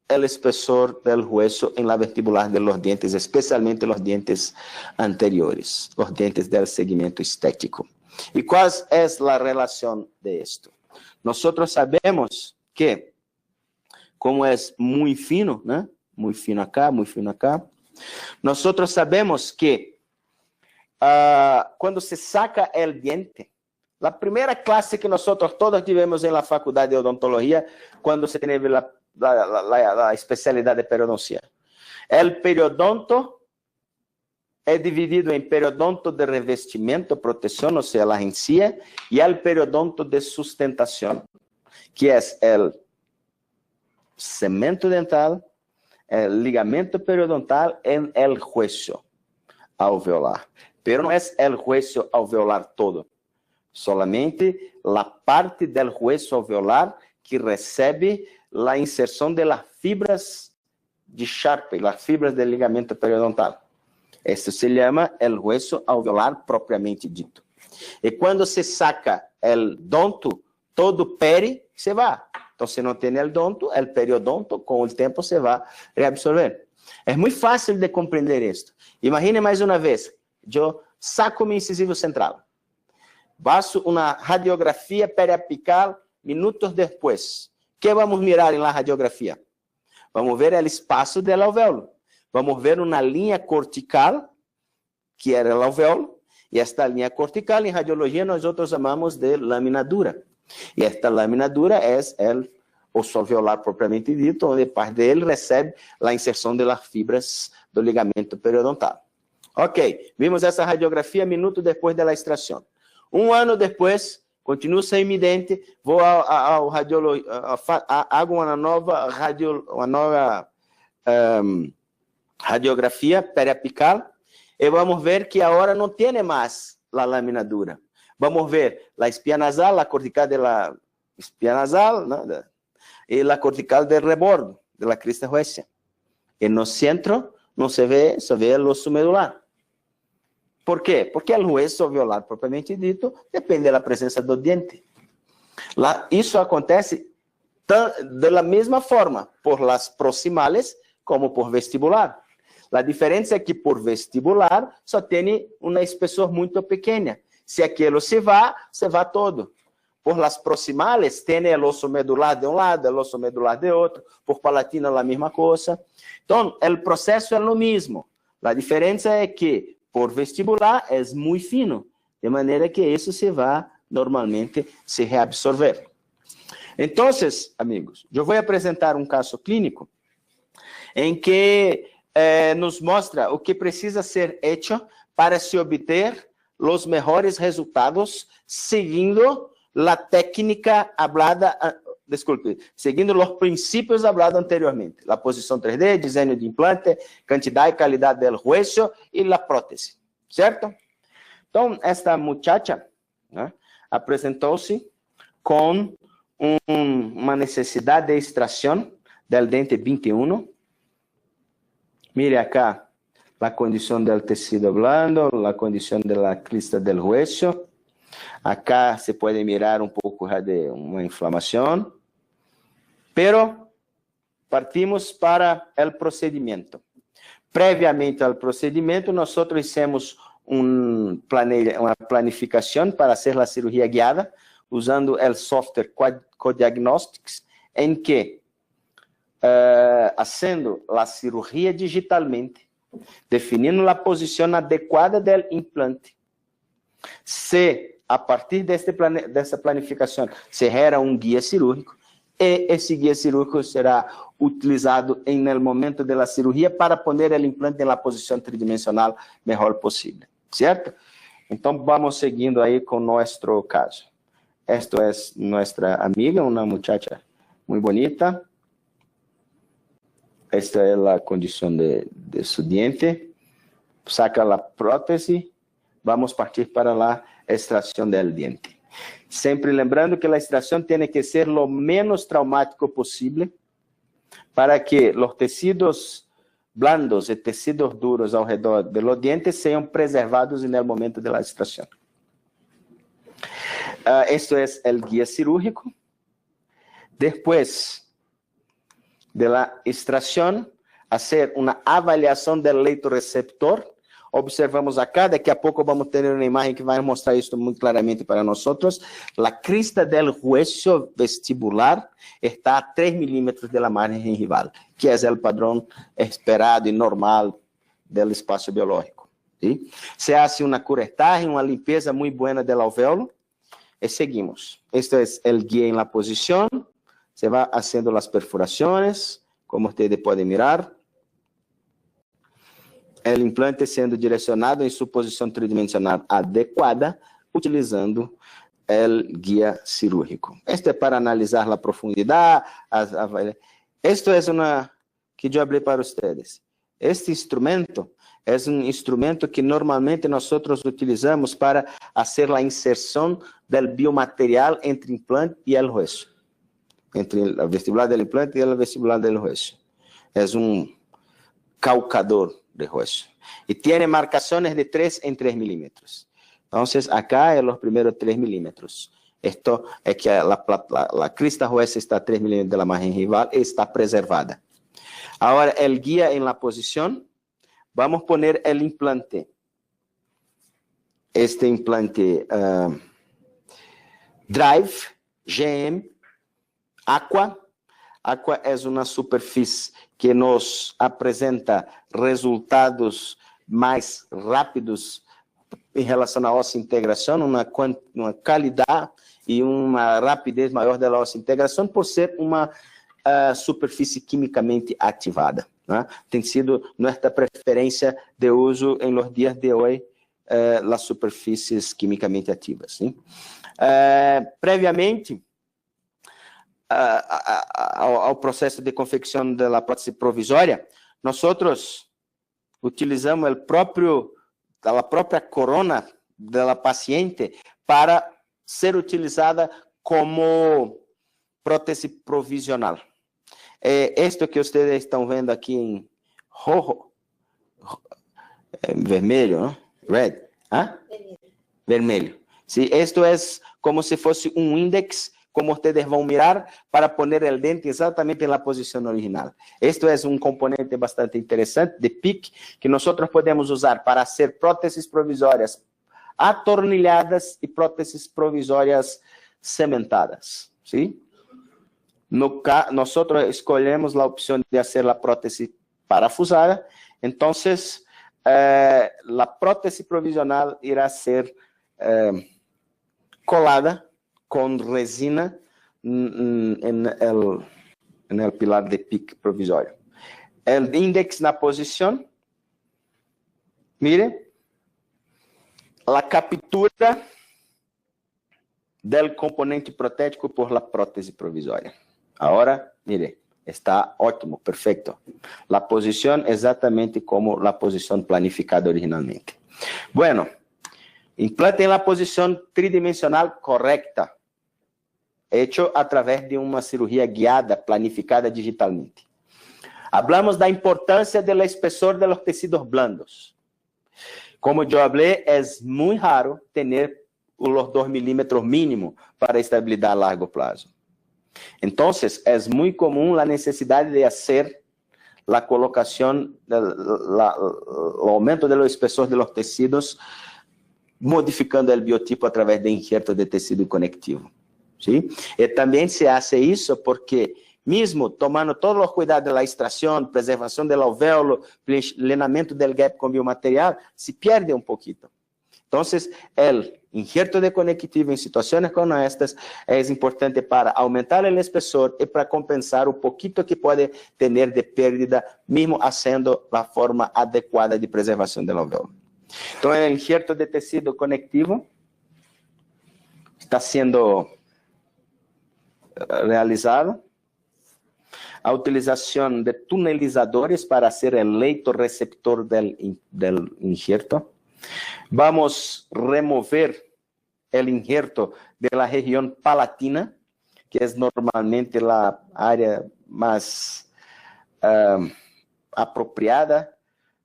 el espesor del hueso en la vestibular de los dientes, especialmente los dientes anteriores, los dientes del segmento estético. ¿Y cuál es la relación de esto? Nosotros sabemos que, como es muy fino, ¿no? Muy fino acá, nosotros sabemos que cuando se saca el diente, la primera clase que nosotros todos tivemos en la facultad de odontología, cuando se tiene la especialidad de periodoncia. El periodonto es dividido en periodonto de revestimiento, protección, o sea, la encía, y el periodonto de sustentación, que es el cemento dental, el ligamento periodontal en el hueso alveolar. Pero no es el hueso alveolar todo, solamente la parte del hueso alveolar que recibe la inserción de las fibras de Sharpe, las fibras del ligamento periodontal. Esto se llama el hueso alveolar propiamente dito. Y cuando se saca el donto, todo peri se va. Entonces no tiene el donto, el periodonto con el tiempo se va a reabsorber. Es muy fácil de comprender esto. Imagine más una vez, yo saco mi incisivo central, paso una radiografía periapical minutos después. ¿Qué vamos a mirar en la radiografía? Vamos a ver el espacio del alvéolo. Vamos a ver una línea cortical, que era el alvéolo, y esta línea cortical en radiología nosotros llamamos de lámina dura. Y esta lámina dura es el osso alveolar propiamente dito, donde parte de él recibe la inserción de las fibras del ligamento periodontal. Ok, vimos essa radiografia minutos después de la extracción. Un año después, continuo sem mi dente, vou ao radiologista, hago uma nova radiografia periapical e vamos ver que agora não tem mais a lâmina dura. Vamos ver a espinha nasal, a cortical da espinha nasal, né, e a cortical do rebordo, da crista huesia. E no centro não se vê, só vê o osso medular. ¿Por quê? Porque o hueso alveolar propriamente dito depende da presença do diente. Isso acontece da mesma forma por las proximales como por vestibular. A diferença é que por vestibular só tem uma espessor muito pequena. Se aquilo se va todo. Por las proximales tem o osso medular de um lado, o osso medular de outro. Por palatina a mesma coisa. Então, o processo é o mesmo. A diferença é que por vestibular é muito fino, de maneira que isso se vai normalmente se reabsorver. Então, amigos, eu vou apresentar um caso clínico em que nos mostra o que precisa ser hecho para se obter os melhores resultados seguindo a técnica hablada, seguindo os princípios hablados anteriormente. A posição 3D, desenho de implante, quantidade e qualidade do hueso e a prótese. Certo? Então, esta muchacha, né, apresentou-se com uma necessidade de extração del dente 21. Mire acá a condição do tecido blando, a condição da crista del hueso. Acá se pode mirar um pouco de uma inflamação. Pero partimos para o procedimento. Previamente ao procedimento, nós fizemos uma planificação para fazer a cirurgia guiada, usando o software Codiagnostics, em que, fazendo a cirurgia digitalmente, definindo a posição adequada do implante, se a partir dessa planificação se gera um guia cirúrgico, e esse guia cirúrgico será utilizado no momento da cirurgia para pôr o implante na posição tridimensional melhor possível, certo? Então, vamos seguindo aí com nosso caso. Esta é nossa amiga, uma muchacha muito bonita. Esta é a condição de su diente. saca la prótesis, vamos a partir para la extracción del diente. Siempre lembrando que la extracción tiene que ser lo menos traumático posible para que los tejidos blandos y tejidos duros alrededor de los dientes sean preservados en el momento de la extracción. Esto es el guía cirúrgico. Después de la extracción, hacer una avaliación del leito receptor. Observamos acá, daqui a pouco vamos ter uma imagem que vai mostrar isso muito claramente para nós. A crista del hueso vestibular está a 3 milímetros da margem gingival, que é o padrão esperado e normal do espaço biológico. ¿Sí? Se hace uma curetagem, uma limpeza muito boa do alvéolo e seguimos. Este é o guia em la posição. Se vai fazendo as perfurações, como vocês podem mirar. O implante sendo direcionado em sua posição tridimensional adequada, utilizando o guia cirúrgico. Este é para analisar a profundidade. Esto é uma que eu falei para vocês. Este instrumento é um instrumento que normalmente nós utilizamos para fazer a inserção do biomaterial entre o implante e o hueso. Entre o vestibular do implante e o vestibular do hueso. É um calcador de hueso. Y tiene marcaciones de 3 en 3 milímetros. Entonces, acá en los primeros 3 milímetros. Esto es que la crista huesa está a 3 milímetros de la margen gingival y está preservada. Ahora, el guía en la posición. Vamos a poner el implante. Este implante Drive, GM, Aqua. Aqua é uma superfície que nos apresenta resultados mais rápidos em relação à osseointegração, uma qualidade e uma rapidez maior da osseointegração por ser uma superfície quimicamente ativada. Né? Tem sido nossa preferência de uso em los dias de hoje, as superfícies quimicamente ativas. Sim? Previamente, ao processo de confecção da prótese provisória, nós utilizamos a própria corona da paciente para ser utilizada como prótese provisional. Isto que vocês estão vendo aqui em rojo, vermelho, não? Red, vermelho. Sim, isto é como se fosse um índice, como vocês vão mirar, para poner o dente exatamente na posição original. Este é um componente bastante interessante de PIC, que nós podemos usar para fazer próteses provisórias atornilhadas e próteses provisórias cementadas. ¿Sí? Nós escolhemos a opção de fazer a prótese parafusada, então a prótese provisional irá ser colada com resina no pilar de pique provisório. O índice na posição, mire, a captura do componente protético por la prótese provisória. Agora, mire, está ótimo, perfeito. A posição exatamente como a posição planificada originalmente. Bueno, implante na posição tridimensional correcta, hecho a través de uma cirurgia guiada, planificada digitalmente. Hablamos da importância do espessor de los tecidos blandos. Como eu falei, é muito raro ter os 2 milímetros mínimo para estabilidade a largo prazo. Então, é muito comum a necessidade de fazer a colocação, o aumento do espessor de los tecidos, modificando o biotipo a través de injerto de tecido conectivo. ¿Sí? E também se hace isso porque, mesmo tomando todos os cuidados da extração, preservação do alvéolo, plenamento do gap com biomaterial, se perde pouquinho. Então, o injerto de conectivo em situações como estas é importante para aumentar o espessor e para compensar o pouquinho que pode ter de pérdida, mesmo fazendo a forma adequada de preservação do alvéolo. Então, o injerto de tecido conectivo está sendo realizado. a utilización de tunelizadores para hacer el leito receptor del injerto. Vamos a remover el injerto de la región palatina, que es normalmente la área más apropiada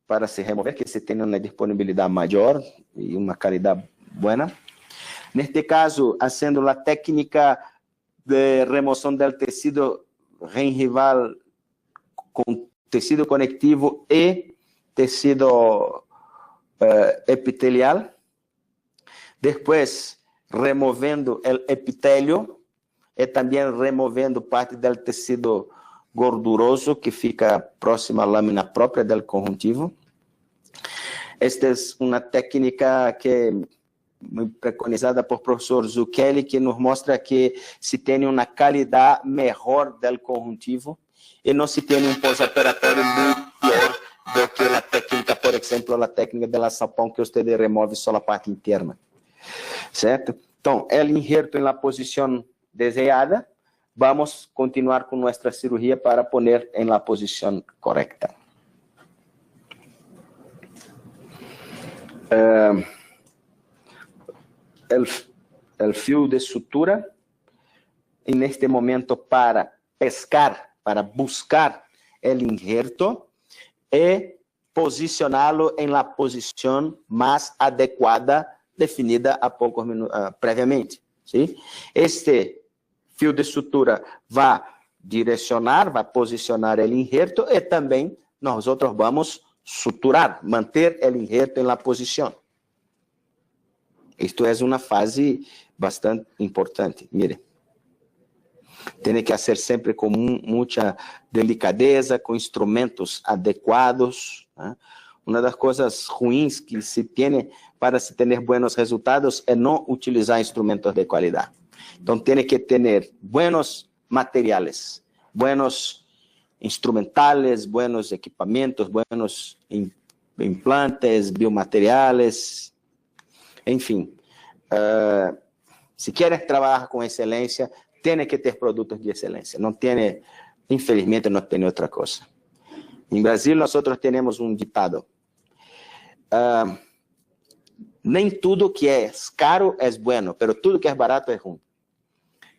para se remover, que se tenha uma disponibilidade maior e uma qualidade boa. Neste caso, fazendo a técnica de remoção do tecido gingival com tecido conectivo e tecido epitelial. Depois, removendo o epitélio e também removendo parte do tecido gorduroso que fica próximo à lâmina própria do conjuntivo. Esta é uma técnica que é muito preconizada por professor Zucchelli, que nos mostra que se tem uma qualidade melhor do conjuntivo e não se tem pós-operatório muito pior do que a técnica, por exemplo, a técnica de sapão, que você remove só a parte interna. Certo? Então, o injerto na posição desejada. Vamos continuar com nossa cirurgia para poner em la posição correta. El fio de sutura, en este momento para pescar, para buscar el injerto y posicionarlo en la posición más adecuada definida a pocos minutos previamente. ¿Sí? Este fio de sutura vai direcionar, vai posicionar o injerto e também nós vamos suturar, manter o injerto na posição. Isto é uma fase bastante importante. Mire, tem que ser sempre com muita delicadeza, com instrumentos adequados. Né? Uma das coisas ruins que se tem para se ter bons resultados é não utilizar instrumentos de qualidade. Então, tem que ter buenos materiais, buenos instrumentales, buenos equipamentos, buenos implantes, biomateriais, enfim. Se queres trabalhar com excelência, tem que ter produtos de excelência. Não tem, infelizmente, não tem outra coisa. Em Brasil, nós temos um ditado. Nem tudo que é caro é bueno, mas tudo que é barato é ruim.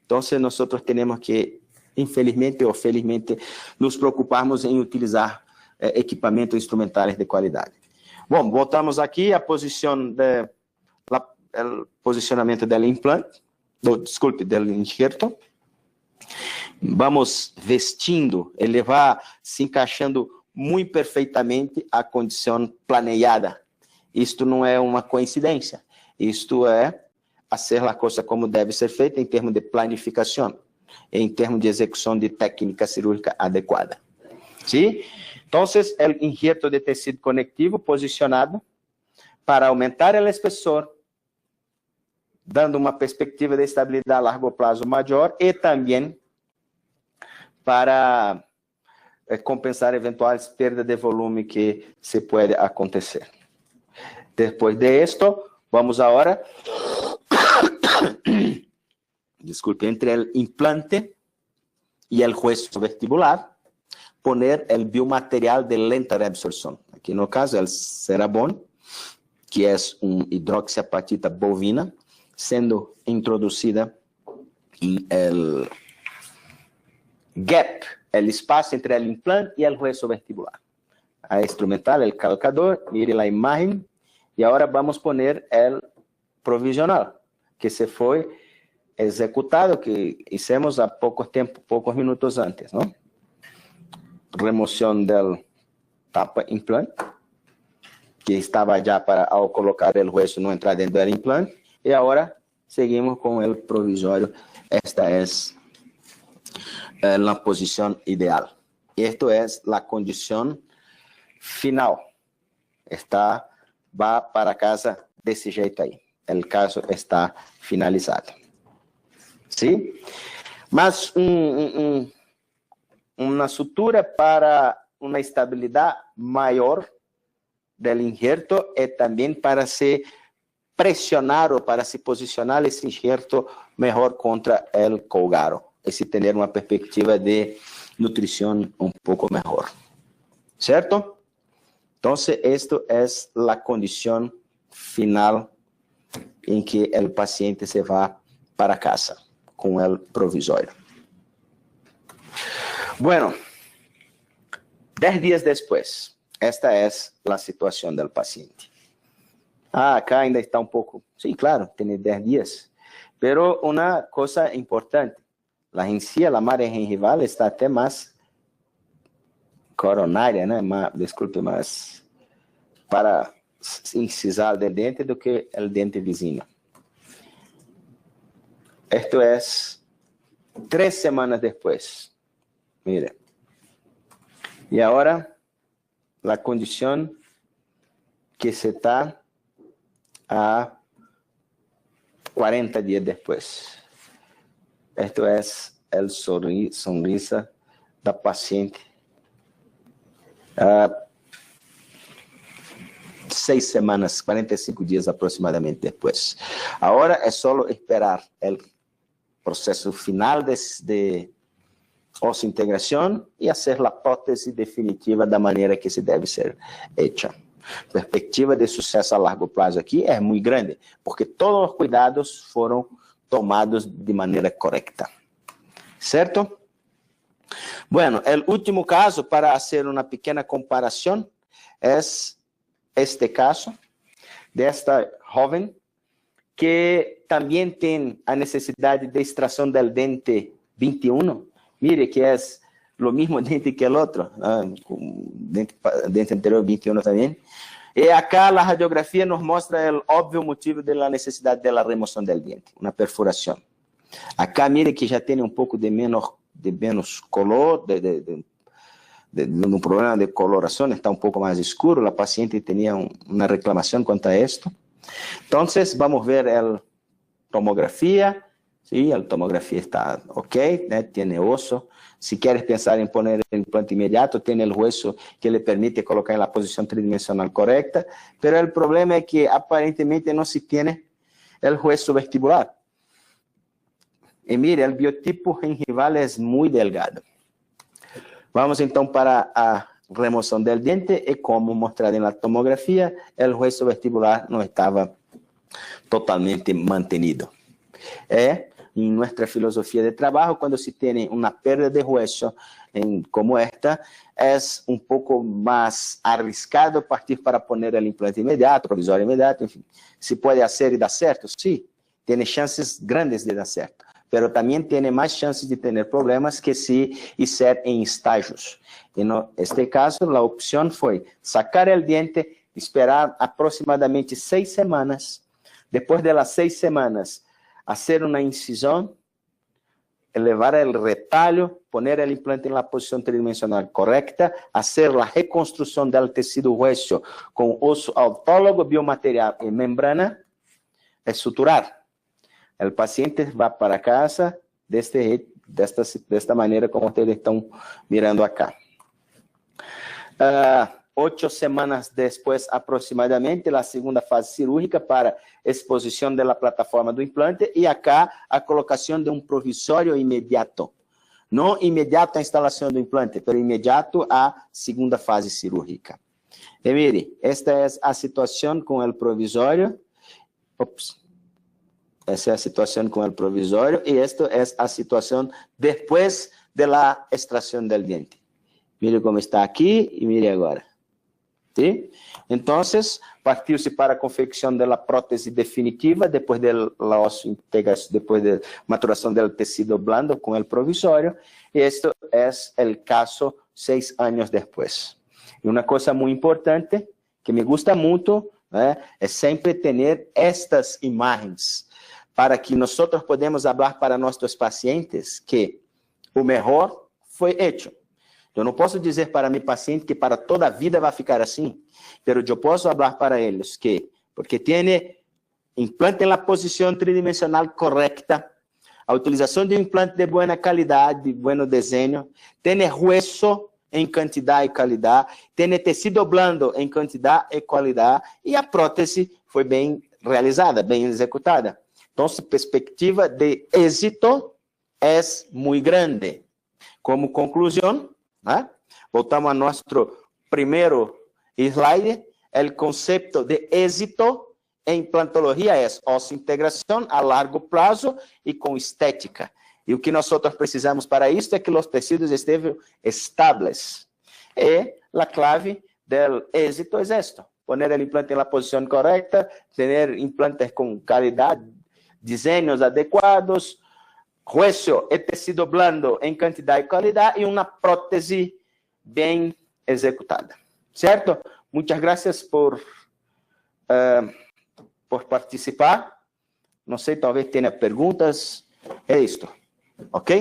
Então, nós temos que, infelizmente ou felizmente, nos preocuparmos em utilizar equipamentos instrumentais de qualidade. Bom, voltamos aqui à posição posicionamento do implante, do injerto. Vamos vestindo, ele vai se encaixando muito perfeitamente à condição planejada. Isto não é uma coincidência, isto é fazer a coisa como deve ser feita em termos de planificação, em termos de execução de técnica cirúrgica adequada. ¿Sí? Então, o injerto de tecido conectivo posicionado para aumentar o espessor, dando uma perspectiva de estabilidade a largo prazo maior e também para compensar eventuais perdas de volume que se pode acontecer. Depois de esto, vamos agora disculpe, entre el implante y el hueso vestibular, poner el biomaterial de lenta reabsorción. Aquí no caso, el Cerabon, que es una hidroxiapatita bovina, siendo introducida en el gap, el espacio entre el implante y el hueso vestibular. A instrumental, el calcador, mire la imagen, y ahora vamos a poner el provisional, que se foi executado, que hicimos há poucos minutos antes, não? Remoção do tapa implante, que estava já para, ao colocar o hueso, não entrar dentro do implante, e agora seguimos com o provisório. Esta é a posição ideal. Esto é a condição final. Vai para casa desse jeito aí. O caso está finalizado. Sim? Mas uma sutura para uma estabilidade maior do injerto e também para se pressionar ou para se posicionar esse injerto melhor contra o colgaro. E se ter uma perspectiva de nutrición un poco mejor. ¿Cierto? Entonces, esto es la condición final en que el paciente se va para casa con el provisorio. Bueno, 10 días después, esta es la situación del paciente. Acá ainda está un poco, sí, claro, tiene 10 días, pero una cosa importante, la encía, la marca gengival está até más coronária, né? Desculpe, más para incisar del diente do que el diente vizinho. Esto es 3 semanas después. Mire. Y ahora, la condición que se está a 40 días después. Esto es el sonrisa da paciente. 6 semanas, 45 días aproximadamente después. Ahora es solo esperar el proceso final de osseointegración y hacer la prótesis definitiva da maneira que se deve ser hecha. A perspectiva de sucesso a largo prazo aqui é muito grande, porque todos os cuidados foram tomados de maneira correta. Certo? Bueno, o último caso, para fazer uma pequena comparação, é este caso desta jovem que também tem a necessidade de extração do dente 21. Mire que é o mesmo dente que o outro, dente anterior 21 também. E acá a radiografia nos mostra o óbvio motivo da necessidade da remoção do dente, uma perfuração. Acá mire que já tem um pouco de menos color, um problema de coloração, está um pouco mais escuro, a paciente tinha uma reclamação quanto a isto. Então, vamos ver a tomografia. Sí, a tomografía está ok, tiene oso. Si quieres pensar en poner el implante inmediato, tiene el hueso que le permite colocar en la posición tridimensional correcta, pero el problema es que aparentemente no se tiene el hueso vestibular. Y mire, el biotipo gengival es muy delgado. Vamos entonces para a remoción del diente y como mostrado en la tomografía, el hueso vestibular no estaba totalmente mantenido. En nuestra filosofía de trabajo, cuando se tiene una pérdida de hueso como esta, es un poco más arriesgado partir para poner el implante inmediato, provisorio inmediato, en fin. ¿Se puede hacer y dar cierto? Sí, tiene chances grandes de dar cierto, pero también tiene más chances de tener problemas que si hicer en estágios. En este caso, la opción fue sacar el diente, esperar aproximadamente 6 semanas. Después de las 6 semanas, hacer una incisión, elevar el retalho, poner el implante en la posición tridimensional correcta, hacer la reconstrucción del tejido hueso con oso autólogo, biomaterial y membrana, es suturar. El paciente va para casa de esta manera como ustedes están mirando acá. 8 semanas después aproximadamente, la segunda fase cirúrgica para exposición de la plataforma do implante y acá a colocación de un provisorio inmediato. No inmediato a instalación do implante, pero inmediato a segunda fase cirúrgica. Y mire, esta es la situación con el provisorio. Essa é a situação com o provisório e esta é a situação depois da extração do dente. Mire como está aqui e mire agora. ¿Sí? Então, partiu-se para a confecção da prótese definitiva depois da osseointegração, depois da maturação do tecido blando com o provisório. E este é o caso 6 anos depois. E uma coisa muito importante que me gusta muito é sempre ter estas imagens para que nós podemos falar para nossos pacientes que o melhor foi hecho. Eu não posso dizer para meu paciente que para toda a vida vai ficar assim, mas eu posso falar para eles que, porque tem implante na posição tridimensional correta, a utilização de um implante de boa qualidade, de bom desenho, tem hueso em quantidade e qualidade, tem tecido blando em quantidade e qualidade, e a prótese foi bem realizada, bem executada. Então, a perspectiva de êxito é muito grande. Como conclusión, voltamos a nuestro primer slide, el concepto de éxito en implantología es osseointegración a largo plazo y con estética. Y lo que nosotros precisamos para esto es que los tejidos estén estables. Y la clave del éxito es esto: poner el implante en la posición correcta, tener implantes con calidad, diseños adecuados, hueso y tejido blando en cantidad y calidad y una prótesis bien ejecutada. ¿Cierto? Muchas gracias por participar. No sé, tal vez tenga preguntas. Es esto. ¿Ok?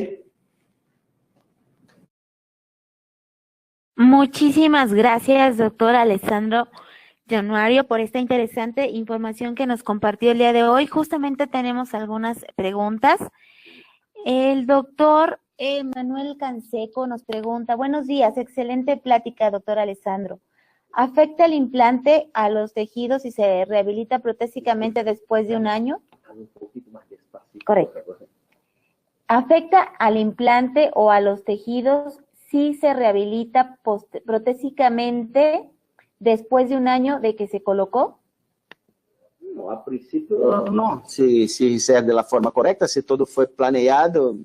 Muchísimas gracias, doctor Alessandro Januario, por esta interesante información que nos compartió el día de hoy. Justamente tenemos algunas preguntas. El doctor Manuel Canseco nos pregunta: buenos días, excelente plática, doctor Alessandro. ¿Afecta el implante a los tejidos y se rehabilita protésicamente después de un año? Correcto. ¿Afecta al implante o a los tejidos si se rehabilita protésicamente después de un año de que se colocó? No, a principio no. Si es de la forma correcta, si todo fue planeado,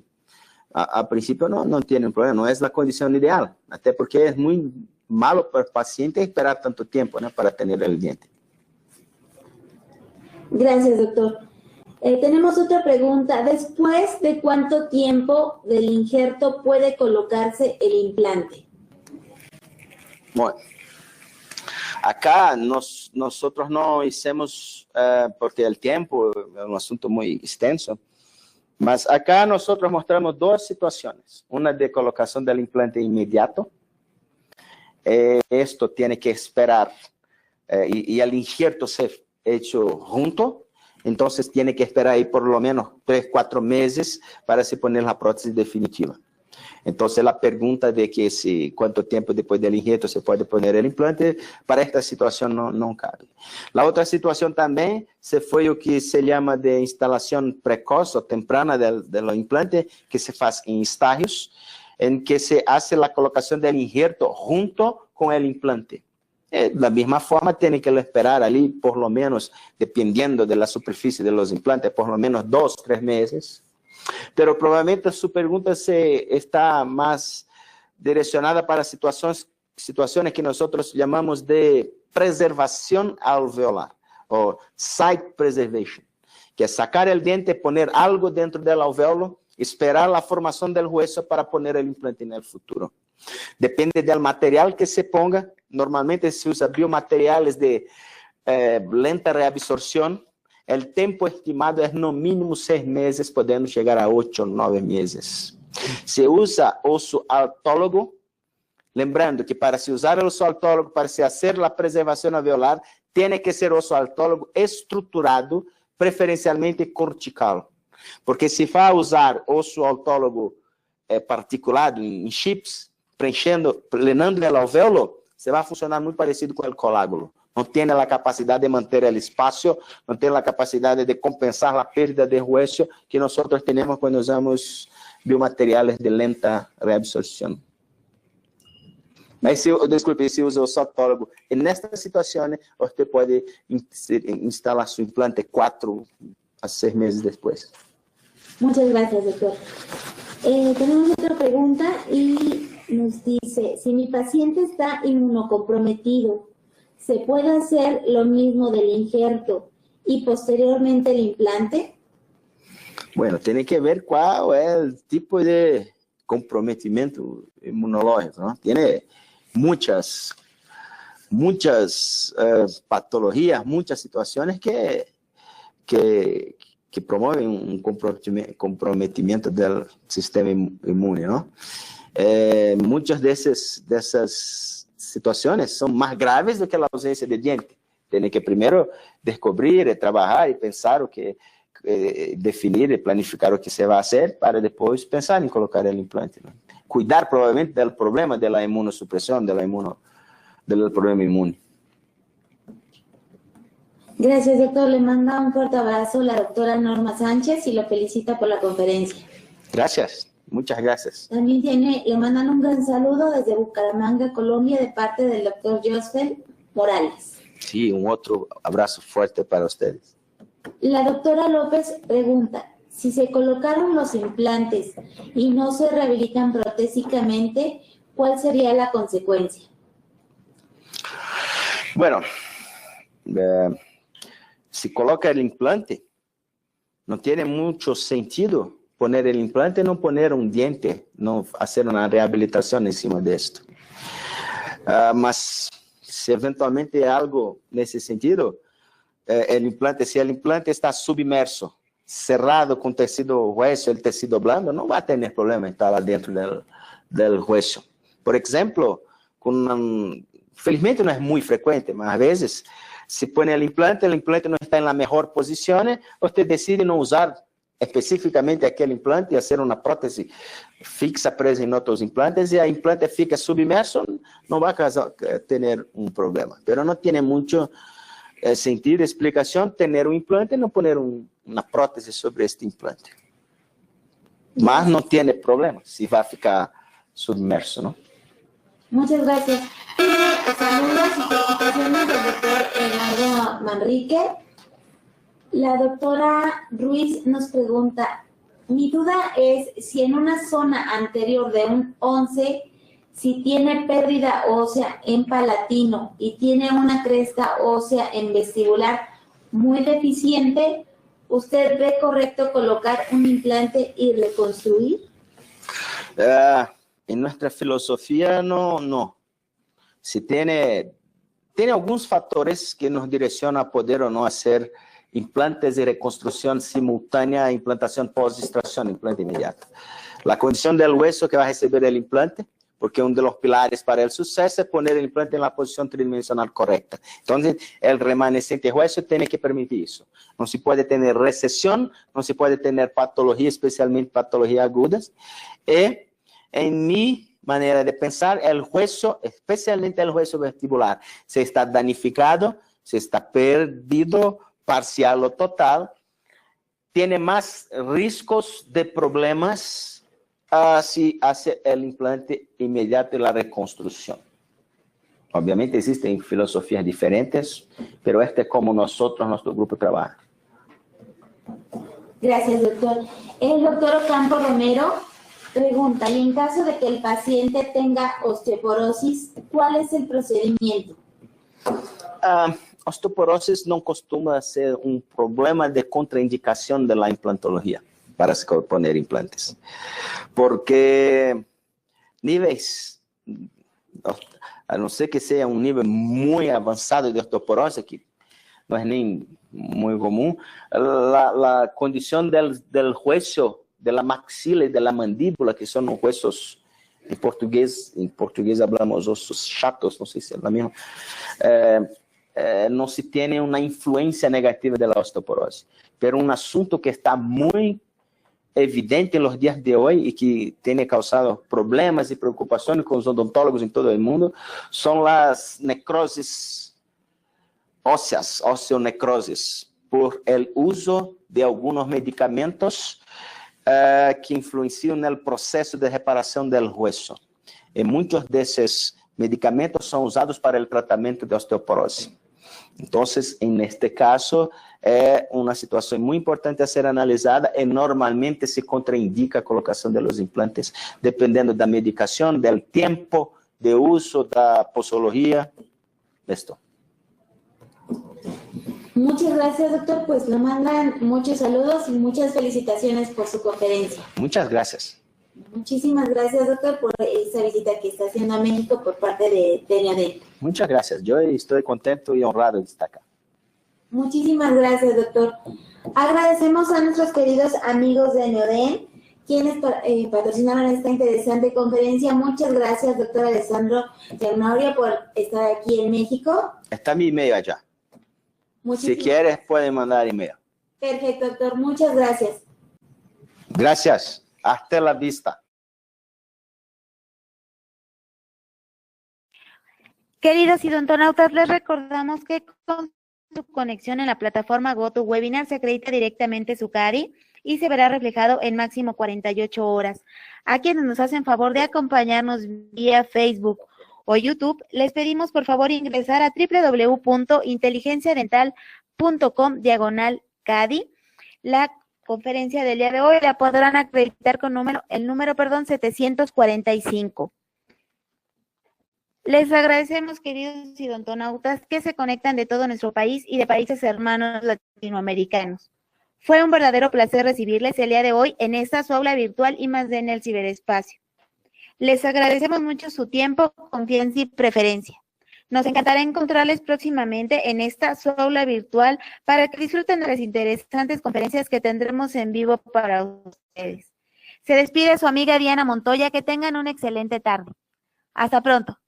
a principio no tiene problema, no es la condición ideal, até porque es muy malo para el paciente esperar tanto tiempo, ¿no?, para tener el diente. Gracias, doctor. Tenemos otra pregunta. ¿Después de cuánto tiempo del injerto puede colocarse el implante? Bueno, acá nosotros no hicimos, porque el tiempo es un asunto muy extenso, mas acá nosotros mostramos dos situaciones. Una de colocación del implante inmediato. Esto tiene que esperar y el injerto ser hecho junto. Entonces tiene que esperar ahí por lo menos 3-4 meses para se poner la prótesis definitiva. Entonces la pregunta de que cuánto tiempo después del injerto se puede poner el implante, para esta situación no cabe. La otra situación también fue lo que se llama de instalación precoz o temprana del implante, que se hace en estágios, en que se hace la colocación del injerto junto con el implante. De la misma forma, tiene que esperar allí por lo menos, dependiendo de la superficie de los implantes, por lo menos 2-3 meses. Pero probablemente su pregunta está más direccionada para situaciones que nosotros llamamos de preservación alveolar, o site preservation, que es sacar el diente, poner algo dentro del alveolo, esperar la formación del hueso para poner el implante en el futuro. Depende del material que se ponga. Normalmente se usa biomateriales de lenta reabsorción. El tiempo estimado es no mínimo 6 meses, podendo llegar a 8 o 9 meses. Se usa osso autólogo. Lembrando que para se usar el osso autólogo, para se hacer la preservación alveolar, tiene que ser osso autólogo estruturado, preferencialmente cortical. Porque se va a usar osso autólogo particulado em chips, llenando el alvéolo, se va a funcionar muy parecido con el colágeno. No tiene la capacidad de mantener el espacio, no tiene la capacidad de compensar la pérdida de hueso que nosotros tenemos cuando usamos biomateriales de lenta reabsorción. Mas, desculpe, se usa o autólogo. En estas situaciones, usted puede instalar su implante 4 a 6 meses después. Muchas gracias, doctor. Tenemos otra pregunta y nos dice: si mi paciente está inmunocomprometido, ¿se puede hacer lo mismo del injerto y posteriormente el implante? Bueno, tiene que ver cuál es el tipo de comprometimiento inmunológico, ¿no? Tiene muchas patologías, muchas situaciones que promueven un comprometimiento del sistema inmune, ¿no? Muchas de esas situaciones son más graves do que la ausencia de diente. Tiene que primero descubrir, trabajar y pensar definir y planificar lo que se va a hacer para después pensar en colocar el implante, ¿no? Cuidar probablemente del problema de la inmunosupresión, del problema inmune. Gracias, doctor. Le manda un fuerte abrazo la doctora Norma Sánchez y lo felicita por la conferencia. Gracias. Muchas gracias. También le mandan un gran saludo desde Bucaramanga, Colombia, de parte del doctor Josfel Morales. Sí, un otro abrazo fuerte para ustedes. La doctora López pregunta, si se colocaron los implantes y no se rehabilitan protésicamente, ¿cuál sería la consecuencia? Bueno, si coloca el implante, no tiene mucho sentido poner el implante, no poner un diente, no hacer una rehabilitación encima de esto. Mas si eventualmente algo nesse sentido, si el implante está submerso, cerrado con tecido hueso, el tecido blando, no va a tener problema estar lá dentro del hueso. Por ejemplo, felizmente no es muy frecuente, mas a veces se pone el implante no está en la mejor posición, usted decide no usar específicamente aquele implante e fazer uma prótese fixa presa em outros implantes e a implante fica submerso, não vai ter um problema. Pero não tem muito sentido, explicação, ter um implante e não poner uma prótese sobre este implante. Mas não tem problema se vai ficar submerso, não? Muchas gracias. Saludos y felicitaciones del doctor Eduardo Manrique. La doctora Ruiz nos pregunta, mi duda es si en una zona anterior de un 11, si tiene pérdida ósea en palatino y tiene una cresta ósea en vestibular muy deficiente, ¿usted ve correcto colocar un implante y reconstruir? En nuestra filosofía no. Si tiene algunos factores que nos direccionan a poder o no hacer implantes de reconstrucción simultánea, implantación post-extracción, implante inmediato. La condición del hueso que va a recibir el implante, porque uno de los pilares para el suceso es poner el implante en la posición tridimensional correcta. Entonces, el remanescente hueso tiene que permitir eso. No se puede tener recesión, no se puede tener patología, especialmente patologías agudas. Y en mi manera de pensar, el hueso, especialmente el hueso vestibular, se está danificado, se está perdido, parcial o total, tiene más riesgos de problemas si hace el implante inmediato y la reconstrucción. Obviamente existen filosofías diferentes, pero este es como nuestro grupo trabaja. Gracias, doctor. El doctor Ocampo Romero pregunta, y en caso de que el paciente tenga osteoporosis, ¿cuál es el procedimiento? Osteoporosis não costuma ser um problema de contraindicação da implantologia para se poner implantes. Porque níveis, a não ser que seja um nível muito avançado de osteoporose, que não é nem muito comum, a condição del hueso, de la maxila e de la mandíbula, que são os huesos, em português hablamos ossos chatos, não sei se é a mesma, não se tem uma influência negativa da osteoporose. Pero um assunto que está muito evidente nos dias de hoje e que tem causado problemas e preocupações com os odontólogos em todo o mundo são as necroses ósseas, osteonecroses, por el uso de alguns medicamentos que influenciam no processo de reparação do hueso. E muitos desses medicamentos são usados para o tratamento de osteoporose. Então, neste caso, é uma situação muito importante a ser analisada e normalmente se contraindica a colocação de los implantes, dependendo da medicação, do tempo de uso, da posologia. Esto. Muchas gracias, doctor. Pues le mandan muchos saludos y muchas felicitaciones por su conferencia. Muchas gracias. Muchísimas gracias, doctor, por esa visita que está haciendo a México por parte de Neodent. Muchas gracias. Yo estoy contento y honrado de estar acá. Muchísimas gracias, doctor. Agradecemos a nuestros queridos amigos de Neodent, quienes patrocinaron esta interesante conferencia. Muchas gracias, doctor Alessandro Tenorio, por estar aquí en México. Está mi email allá. Si quieres, pueden mandar email. Perfecto, doctor. Muchas gracias. Gracias. Hasta la vista. Queridos idontonautas, les recordamos que con su conexión en la plataforma GoToWebinar se acredita directamente su CARI y se verá reflejado en máximo 48 horas. A quienes nos hacen favor de acompañarnos vía Facebook o YouTube, les pedimos por favor ingresar a www.inteligenciadental.com/CADI. La conferencia del día de hoy la podrán acreditar con el número 745. Les agradecemos, queridos idontonautas, que se conectan de todo nuestro país y de países hermanos latinoamericanos. Fue un verdadero placer recibirles el día de hoy en esta su aula virtual y más en el ciberespacio. Les agradecemos mucho su tiempo, confianza y preferencia. Nos encantará encontrarles próximamente en esta su aula virtual para que disfruten de las interesantes conferencias que tendremos en vivo para ustedes. Se despide su amiga Diana Montoya. Que tengan una excelente tarde. Hasta pronto.